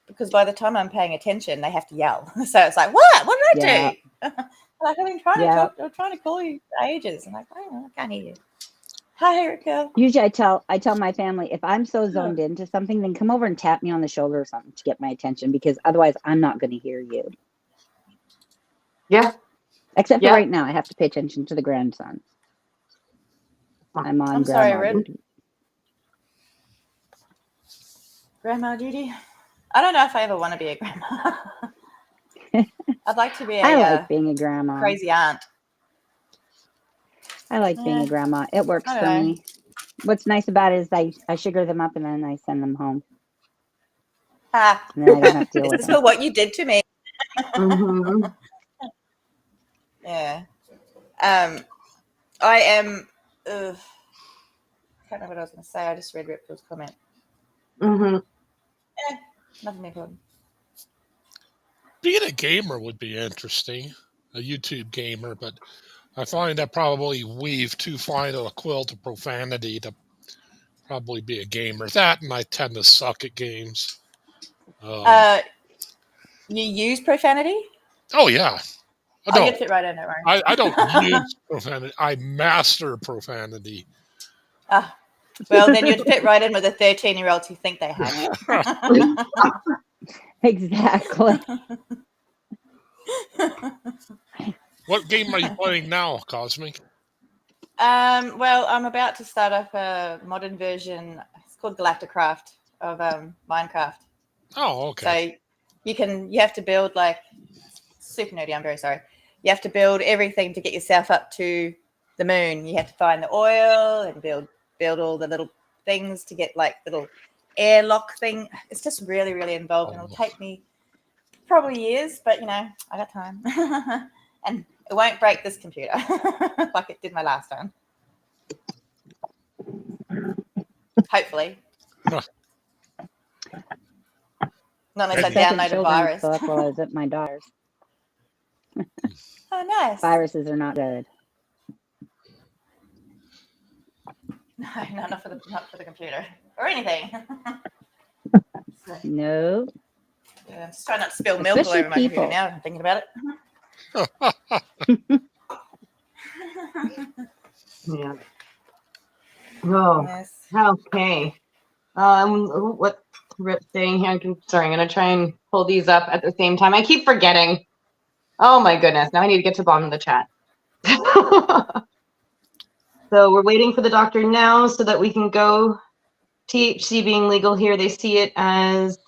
because by the time I'm paying attention, they have to yell. So it's like, what? What did I do? Like, I've been trying to talk. I'm trying to call you for ages. I'm like, oh, I can't hear you. Hi, Erica. Usually I tell my family, if I'm so zoned into something, then come over and tap me on the shoulder or something to get my attention, because otherwise I'm not going to hear you. Yeah. Except for right now, I have to pay attention to the grandson. I'm sorry, Grandma duty. I don't know if I ever want to be a grandma. I'd like to be I like being a grandma. Crazy aunt. I like being a grandma. It works for me. What's nice about it is I sugar them up and then I send them home. And then I don't have to deal with them. This is what you did to me. Yeah. I am. I can't remember what I was going to say. I just read Ripfield's comment. Nothing important. Being a gamer would be interesting, a YouTube gamer, but I find that probably weave too fine a quilt of profanity to probably be a gamer. That, and I tend to suck at games. You use profanity? Oh, yeah. No, you fit right in it, right? I don't use profanity. I master profanity. Well, then you'd fit right in with the 13-year-olds who think they have. Exactly. What game are you playing now, Cosmic? Well, I'm about to start up a modern version. It's called Galacticraft of Minecraft. Oh, okay. So you have to build like super nerdy. I'm very sorry. You have to build everything to get yourself up to the moon. You have to find the oil and build all the little things to get like little airlock thing. It's just really, really involved, and it'll take me probably years, but I got time. And it won't break this computer like it did my last time. Hopefully. Not unless I download a virus. Book while I was at my daughter's. Oh, nice. Viruses are not good. No, not for the computer or anything. No. Yeah, I'm just trying not to spill milk all over my computer now. I'm thinking about it. Yeah. Oh. Yes. Okay. What Rip's saying here? I'm gonna try and pull these up at the same time. I keep forgetting. Oh my goodness! Now I need to get to the bottom of the chat. So we're waiting for the doctor now so that we can go. THC being legal here, they see it as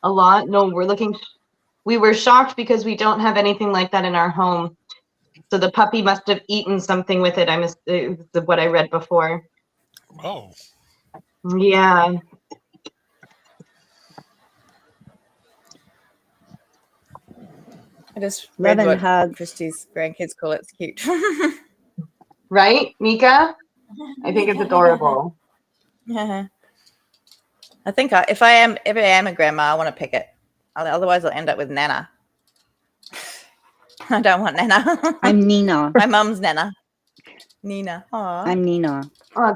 a lot. No, we were shocked because we don't have anything like that in our home. So the puppy must have eaten something with it. What I read before. Oh. Yeah. I just Love read and what hug. Christy's grandkids call it. It's cute. Right, Mika? I think it's adorable. Yeah. I think if I ever am a grandma, I want to pick it. Otherwise, I'll end up with Nana. I don't want Nana. I'm Nina. My mum's Nana. Nina. Aw. I'm Nina. Oh,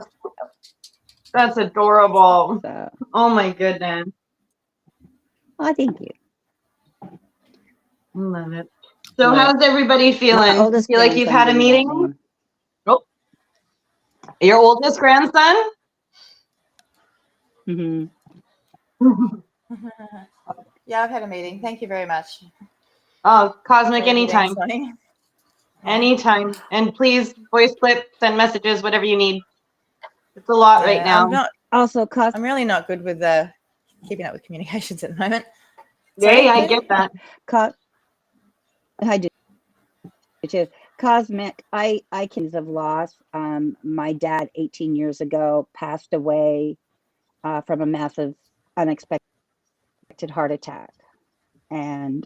that's adorable. So, Oh my goodness. oh, thank you. I love it. So Yeah. how's everybody My feeling? oldest Feel like you've grandson had a gave me that meeting? name. Oh, your oldest grandson? Hmm. Yeah, I've had a meeting. Thank you very much. Oh, Cosmic, for everything anytime. this morning. Anytime. And please voice clip, send messages, whatever you need. It's a lot right Yeah, now. Also, I'm really not good with keeping up with communications at the moment. Yeah, Sorry, I Ken? get that. I do too. Cosmic, I can of loss. My dad 18 years ago passed away from a massive, unexpected heart attack. And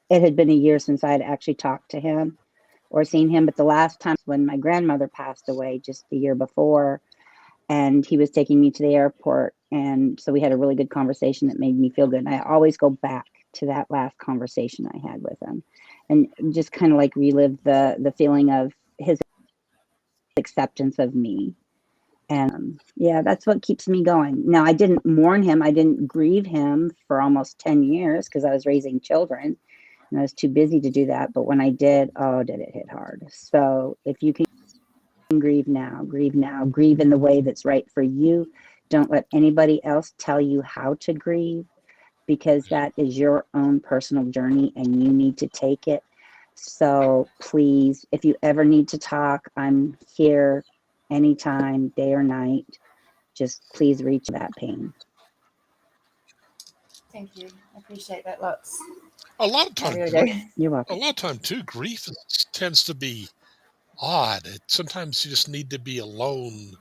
it had been a year since I had actually talked to him or seen him. But the last time when my grandmother passed away just the year before, and he was taking me to the airport. And so we had a really good conversation that made me feel good. And I always go back to that last conversation I had with him and just kind of like relive the feeling of his acceptance of me. And yeah, that's what keeps me going. Now, I didn't mourn him. I didn't grieve him for almost 10 years because I was raising children and I was too busy to do that. But when I did, oh, did it hit hard. So if you can grieve now, grieve in the way that's right for you. Don't let anybody else tell you how to grieve, because that is your own personal journey and you need to take it. So please, if you ever need to talk, I'm here anytime, day or night. Just please reach that pain. Thank you. I appreciate that lots. A lot of I times, really do. You're a welcome. lot of time too, grief tends to be odd. Sometimes you just need to be alone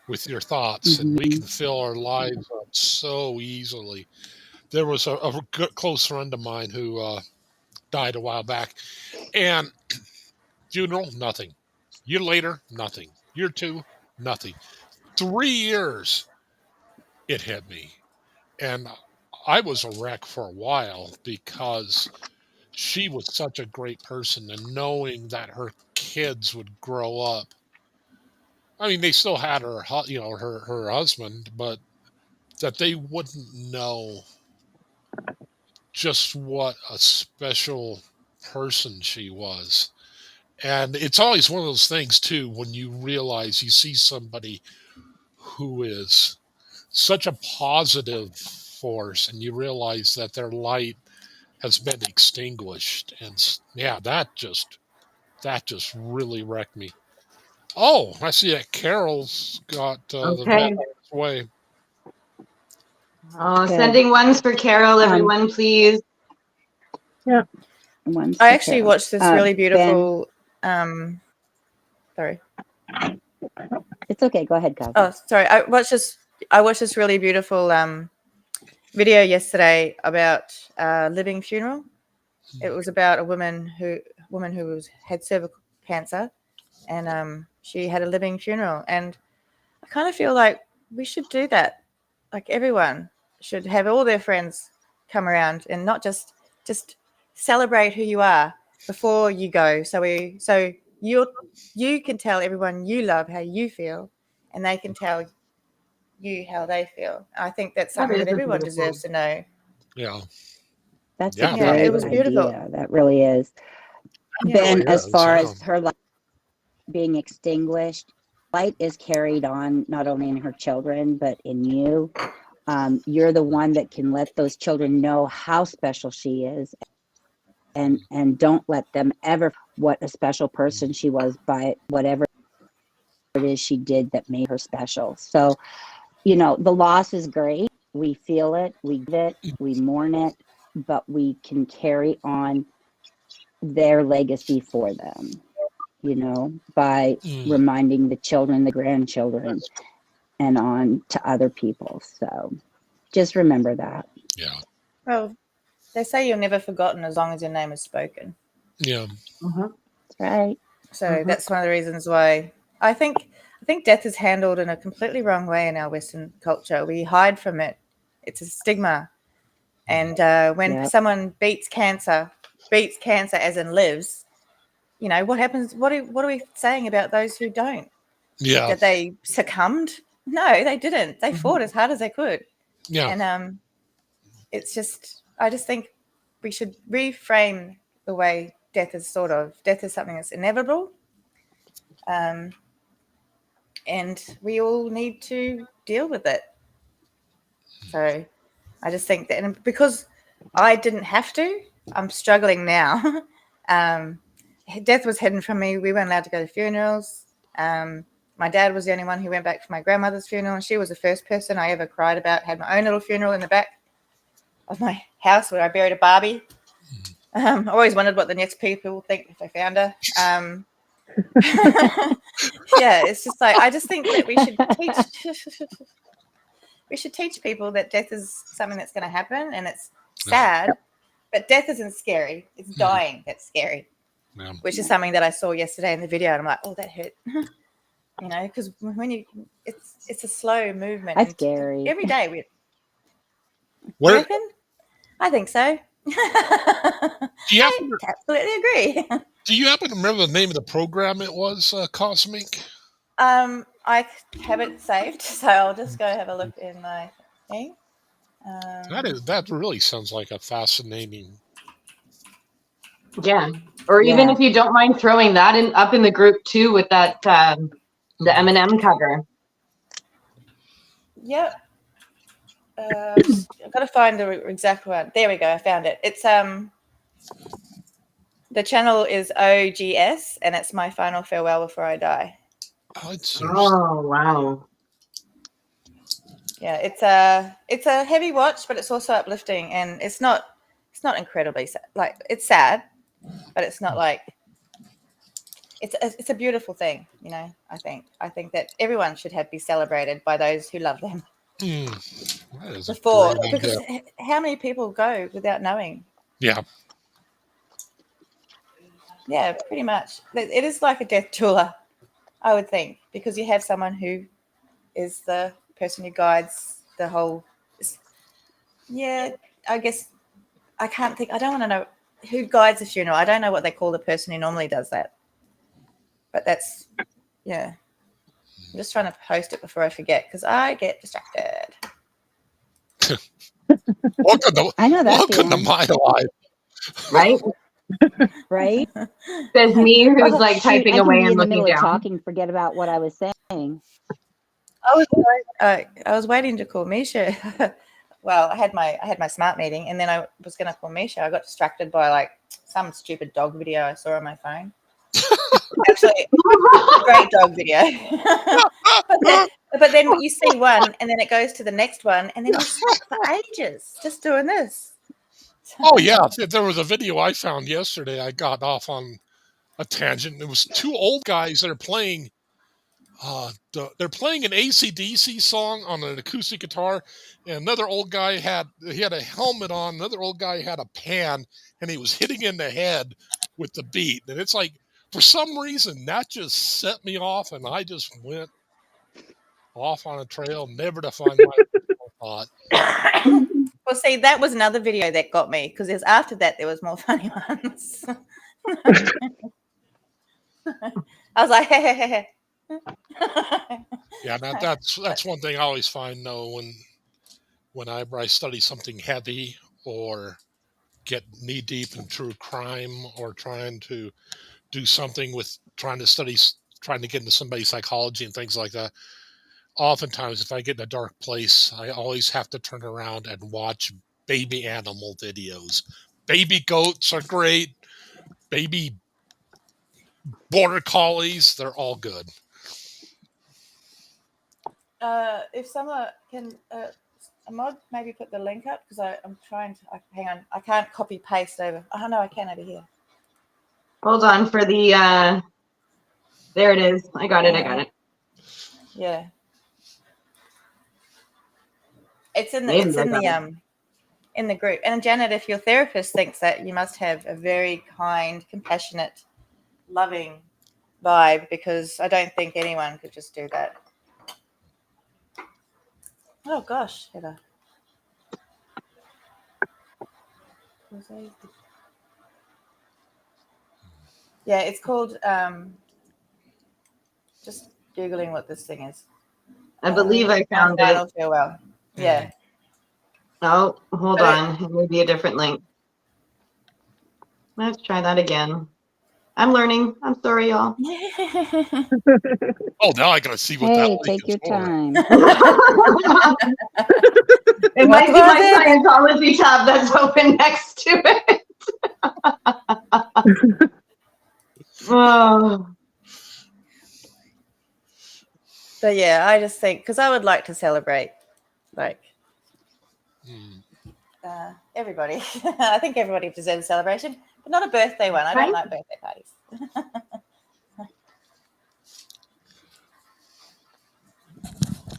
with your thoughts, and we Mm-hmm. can fill our lives up so easily. There was a good, close friend of mine who died a while back, and funeral, nothing. Year later, nothing. Year two, nothing. 3 years, it hit me, and I was a wreck for a while because she was such a great person, and knowing that her kids would grow up. I mean, they still had her, her husband, but that they wouldn't know just what a special person she was. And it's always one of those things too when you realize you see somebody who is such a positive force and you realize that their light has been extinguished. And yeah, that just really wrecked me. Oh, I see that Carol's got the vet Okay. on its way. Oh, Good. sending ones for Carol, everyone, please. Yeah. I actually watched this really beautiful. Ben, Sorry. it's okay. Go ahead, Cosmic. Oh, sorry. I watched this really beautiful video yesterday about living funeral. It was about a woman who had cervical cancer, and she had a living funeral. And I kind of feel like we should do that. Like everyone should have all their friends come around and not just celebrate who you are before you go. So you can tell everyone you love how you feel, and they can tell you how they feel. I think that's something that everyone deserves to know. Yeah. That's Yeah, a Yeah, great it was beautiful. idea. That really is. Yeah. Ben, Really as is, far yeah. as her light being extinguished, light is carried on not only in her children, but in you. You're the one that can let those children know how special she is, and don't let them ever what a special person she was by whatever it is she did that made her special. So, the loss is great. We feel it, we give it, we mourn it, but we can carry on their legacy for them, by reminding the children, the grandchildren, and on to other people. So just remember that. Yeah. Well, They say you're never forgotten as long as your name is spoken. Yeah. Mhm. That's right. So that's one of the reasons why I think death is handled in a completely wrong way in our Western culture. We hide from it. It's a stigma. And when Yep. someone beats cancer as in lives, you know, what happens? What are we saying about those who don't? Yeah. That they succumbed? No, they didn't. They fought as hard as they could. Yeah. And it's just, I just think we should reframe the way death is something that's inevitable. And we all need to deal with it. So I just think that, and because I didn't have to, I'm struggling now. Death was hidden from me. We weren't allowed to go to funerals. My dad was the only one who went back for my grandmother's funeral, and she was the first person I ever cried about. Had my own little funeral in the back of my house where I buried a Barbie. I always wondered what the next people would think if they found her. Yeah, it's just like, I just think that we should teach people that death is something that's going to happen, and it's sad, but death isn't scary. It's dying that's scary, which is something that I saw yesterday in the video, and I'm like, oh, that hurt. You know, because when it's a slow movement. That's scary. Every day Where you reckon? I think so. do you I happen, absolutely agree. do you happen to remember the name of the program it was, Cosmic? I have it saved, so I'll just go have a look in my thing. That really sounds like a fascinating. Yeah. Or even Yeah. if you don't mind throwing that up in the group too with that the Eminem cover. Yep. I've got to find the exact one. There we go. I found it. It's the channel is OGS, and it's My Final Farewell Before I Die. Oh wow. Yeah, it's a heavy watch, but it's also uplifting, and it's not incredibly sad. Like, it's sad, but it's not like it's a beautiful thing, you know. I think that everyone should be celebrated by those who love them. That is Before, a great because idea. how many people go without knowing? Yeah. Yeah, pretty much. It is like a death tour, I would think, because you have someone who is the person who guides the whole. Yeah, I guess I can't think. I don't want to know who guides the funeral. I don't know what they call the person who normally does that. But that's, yeah. I'm just trying to post it before I forget, because I get distracted. I know that Welcome to feeling. my life. Right? Right? Says me who's Oh, like shoot, typing I can away be and in the looking middle of down. talking, forget about what I was saying. I was waiting to call Misha. Well, I had my smart meeting, and then I was going to call Misha. I got distracted by like some stupid dog video I saw on my phone. Actually, great dog video. but then you see one, and then it goes to the next one, and then you're stuck for ages just doing this. Oh yeah, there was a video I found yesterday. I got off on a tangent. It was two old guys that are playing. They're playing an AC/DC song on an acoustic guitar, and another old guy had a helmet on. Another old guy had a pan, and he was hitting in the head with the beat. And it's like, for some reason, that just set me off, and I just went off on a trail, never to find my thought. Well, see, that was another video that got me, because after that there was more funny ones. I was like, hey. Yeah, that's one thing I always find though whenever I study something heavy or get knee deep in true crime or trying to do something with trying to get into somebody's psychology and things like that. Oftentimes, if I get in a dark place, I always have to turn around and watch baby animal videos. Baby goats are great. Baby border collies, they're all good. If someone can, a mod maybe put the link up, because I'm trying to. Hang on, I can't copy paste over. Oh no, I can over here. Hold on for the there it is. I got it. Yeah. It's in Maybe the in the group. And Janet, if your therapist thinks that, you must have a very kind, compassionate, loving vibe, because I don't think anyone could just do that. Oh gosh, Heather. Yeah, it's called just Googling what this thing is. I believe I My found final it. farewell. Yeah. Oh, hold But on. It may be a different link. Let's try that again. I'm learning. I'm sorry, y'all. Oh, now I got to see what that Hey, link take is your for. time. It might be What my was it? Scientology tab that's open next to it. Oh. So yeah, I just think, because I would like to celebrate, like, everybody. I think everybody deserves a celebration, but not a birthday one. I don't like birthday parties.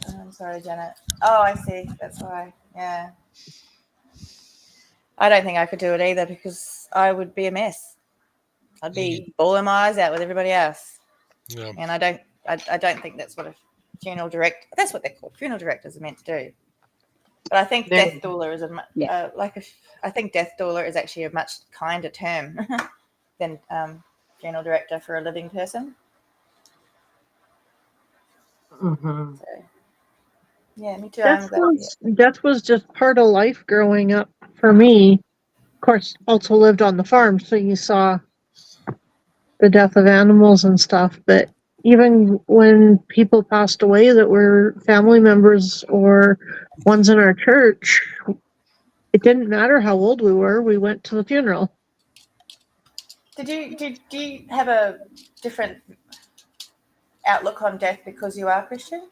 I'm sorry, Janet. Oh, I see. That's why. Yeah. I don't think I could do it either, because I would be a mess. I'd be bawling my eyes out with everybody else. Yeah. And I don't think that's what a funeral director, that's what they're called. Funeral directors are meant to do. But I think There death you go. doula is I think death doula is actually a much kinder term than funeral director for a living person. Mhm. So, yeah, me too. I'm glad. Death was just part of life growing up for me. Of course, also lived on the farm, so you saw the death of animals and stuff. But even when people passed away that were family members or ones in our church, it didn't matter how old we were. We went to the funeral. Do you have a different outlook on death because you are Christian?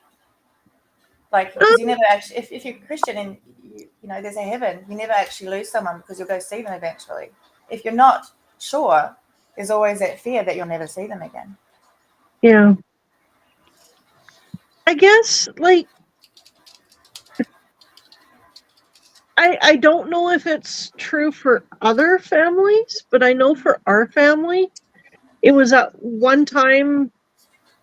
Like, because you never actually, if you're Christian and you know there's a heaven, you never actually lose someone because you'll go see them eventually. If you're not sure, there's always that fear that you'll never see them again. Yeah. I guess, like, I don't know if it's true for other families, but I know for our family, it was at one time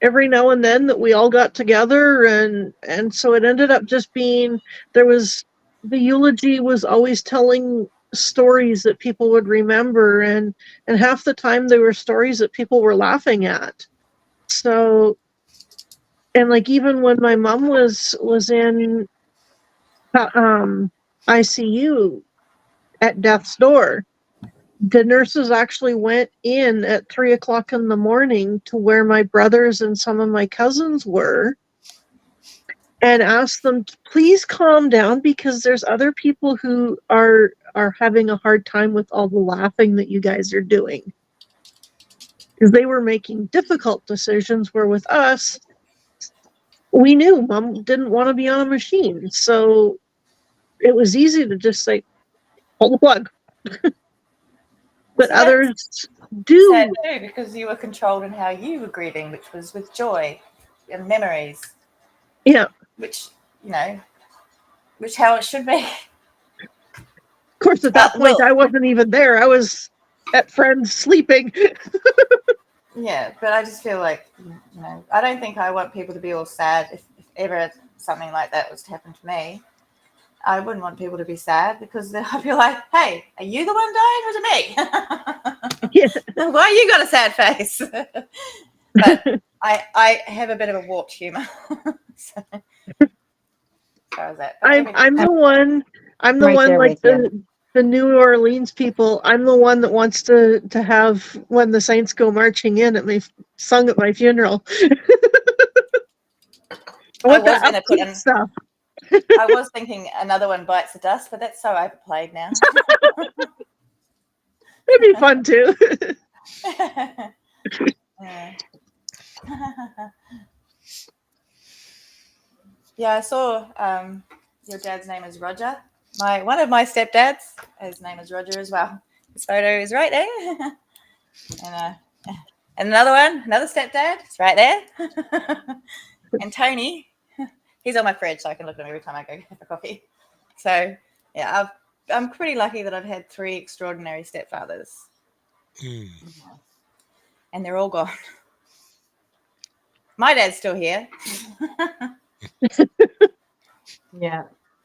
every now and then that we all got together, and so it ended up just being, the eulogy was always telling stories that people would remember, and half the time they were stories that people were laughing at. So, and like even when my mom was in ICU at death's door, the nurses actually went in at 3:00 in the morning to where my brothers and some of my cousins were and asked them to please calm down because there's other people who are having a hard time with all the laughing that you guys are doing. Because they were making difficult decisions where with us, we knew Mom didn't want to be on a machine. So it was easy to just say, pull the plug. But So others sad do. too, because you were controlled in how you were grieving, which was with joy and memories. Yeah. Which, which how it should be. Of course, at that point, I wasn't even there. I was at friends sleeping. Yeah, but I just feel like, I don't think I want people to be all sad if ever something like that was to happen to me. I wouldn't want people to be sad because I'd be like, hey, are you the one dying or is it me? Yeah. Why you got a sad face? But I have a bit of a warped humor. So, as that. I'm the one Right one there like with you. the New Orleans people. I'm the one that wants to have when the Saints go marching in at sung at my funeral. I was going to put in stuff. I was thinking another one bites the dust, but that's so overplayed now. It'd be fun too. Yeah, I saw your dad's name is Roger. One of my stepdads, his name is Roger as well. His photo is right there. And another stepdad, it's right there. And Tony, he's on my fridge, so I can look at him every time I go have a coffee. So yeah, I'm pretty lucky that I've had 3 extraordinary stepfathers, and they're all gone. My dad's still here. Yeah.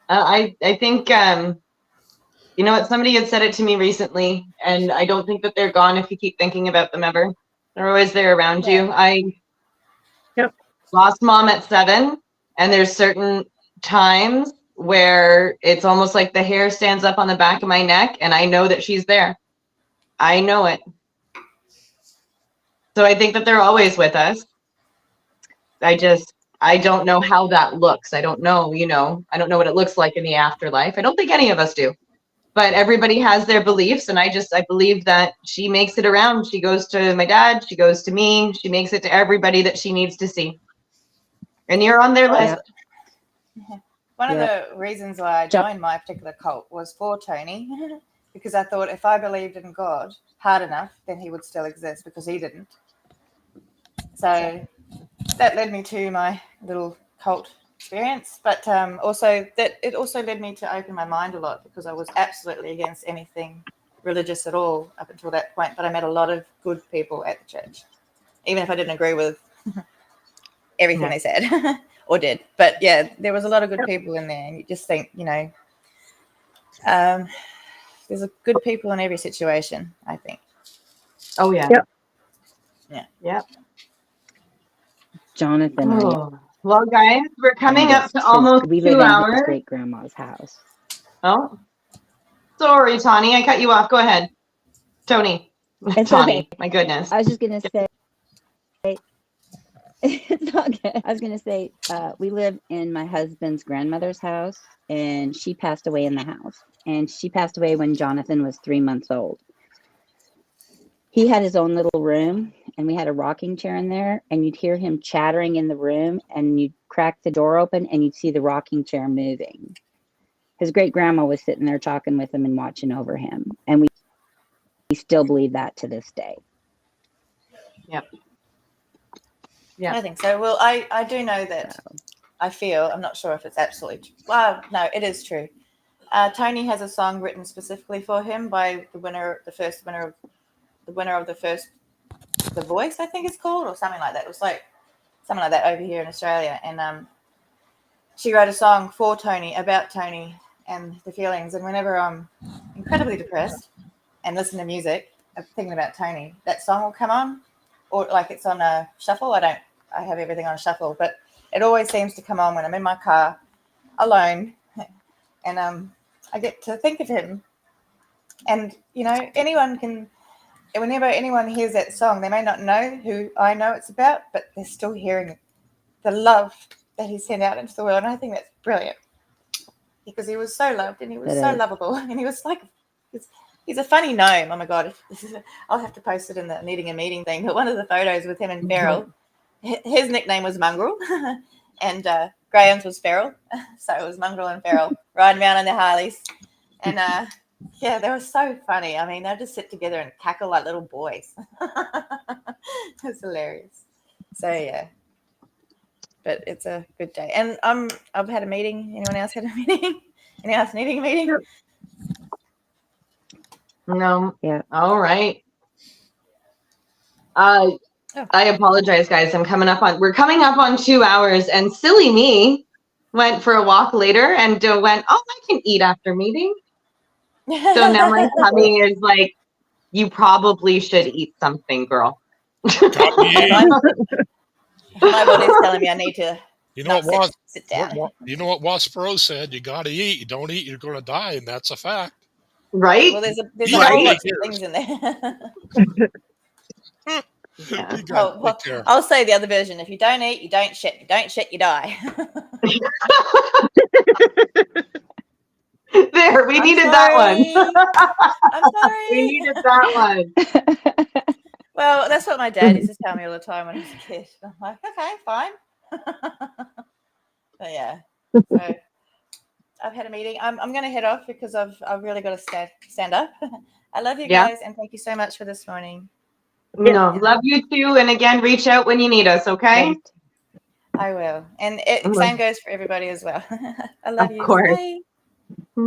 I think you know what, somebody had said it to me recently, and I don't think that they're gone if you keep thinking about them ever. They're always there around you. I lost mom at 7, and there's certain times where it's almost like the hair stands up on the back of my neck, and I know that she's there. I know it. So I think that they're always with us. I don't know how that looks. I don't know, I don't know what it looks like in the afterlife. I don't think any of us do. But everybody has their beliefs, and I believe that she makes it around. She goes to my dad, she goes to me, she makes it to everybody that she needs to see. And you're on their list. One of the reasons why I joined my particular cult was for Tony, because I thought if I believed in God hard enough, then he would still exist, because he didn't. So that led me to my little cult experience, but also it also led me to open my mind a lot, because I was absolutely against anything religious at all up until that point. But I met a lot of good people at the church, even if I didn't agree with everything they said or did. But yeah, there was a lot of good people in there, and you just think, there's a good people in every situation, I think. Oh yeah. Yeah. Jonathan, well, guys, we're coming up to almost we 2 live in hours. his great grandma's house. Oh, sorry, Tawny, I cut you off. Go ahead, Tony. It's Tawny, okay. my goodness. I was just gonna say, it's okay. I was gonna say, we live in my husband's grandmother's house, and she passed away in the house. And she passed away when Jonathan was 3 months old. He had his own little room, and we had a rocking chair in there, and you'd hear him chattering in the room, and you'd crack the door open and you'd see the rocking chair moving. His great grandma was sitting there talking with him and watching over him. And we still believe that to this day. Yep. Yeah, I think so. Well, I do know that. I feel, I'm not sure if it's absolutely true. Well, no, it is true. Tony has a song written specifically for him by the winner of The Voice, I think it's called, or something like that. It was like something like that over here in Australia. And she wrote a song for Tony, about Tony and the feelings. And whenever I'm incredibly depressed and listen to music, I'm thinking about Tony, that song will come on, or like it's on a shuffle. I have everything on a shuffle, but it always seems to come on when I'm in my car alone, and I get to think of him. And whenever anyone hears that song, they may not know who I know it's about, but they're still hearing the love that he sent out into the world. And I think that's brilliant, because he was so loved, and he was so lovable, and he was like, he's a funny gnome. Oh my God. I'll have to post it in the Needing a Meeting thing. But one of the photos with him and Beryl, his nickname was Mongrel, and Graham's was Feral. So it was Mongrel and Feral riding around on their Harleys. And yeah, they were so funny. I mean, they'd just sit together and cackle like little boys. It was hilarious. So yeah, but it's a good day. And I've had a meeting. Anyone else had a meeting? Anyone else needing a meeting? No. Yeah. All right. I apologize, guys. We're coming up on 2 hours, and silly me went for a walk later and went, oh, I can eat after meeting. So now my tummy is like, you probably should eat something, girl. My body's telling me I need to sit down. You know what Waspero said? You got to eat. You don't eat, you're going to die, and that's a fact. Right? Well, there's a whole lot of things in there. Yeah. I'll say the other version. If you don't eat, you don't shit. You don't shit, you die. There, we needed that one. I'm sorry. We needed that one. Well, that's what my dad used to tell me all the time when I was a kid. I'm like, okay, fine. But yeah, so I've had a meeting. I'm going to head off because I've really got to stand up. I love you guys, and thank you so much for this morning. No, love you too. And again, reach out when you need us, okay? I will. And same goes for everybody as well. I love you. Of course. Bye.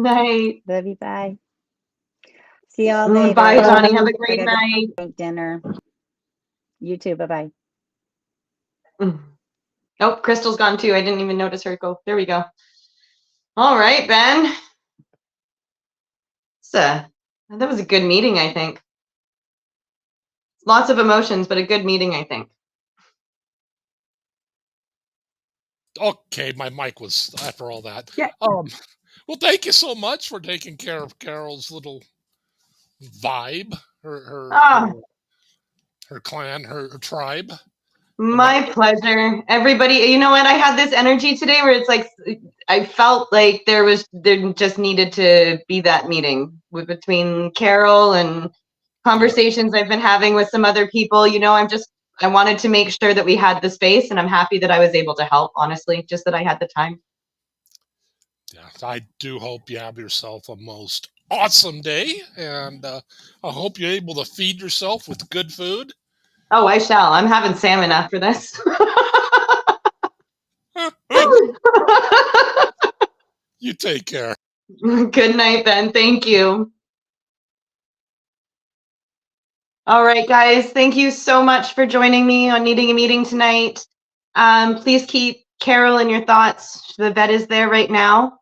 Night. Love you. Bye. See y'all later. Bye, Bye. Johnny. Have a I great gotta night. make dinner. You too. Bye-bye. Oh, Crystal's gone too. I didn't even notice her go. There we go. All right, Ben. That was a good meeting, I think. Lots of emotions, but a good meeting, I think. Okay, my mic was after all that. Yeah. Well, thank you so much for taking care of Carol's little vibe, her clan, her tribe. My pleasure. Everybody, you know what? I had this energy today where it's like I felt like there just needed to be that meeting between Carol and conversations I've been having with some other people. You know, I wanted to make sure that we had the space, and I'm happy that I was able to help, honestly, just that I had the time. Yeah, I do hope you have yourself a most awesome day, and I hope you're able to feed yourself with good food. Oh, I shall. I'm having salmon after this. You take care. Good night, Ben. Thank you. All right, guys. Thank you so much for joining me on Needing a Meeting tonight. Please keep Carol in your thoughts. The vet is there right now.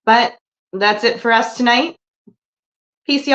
But that's it for us tonight. Peace, y'all.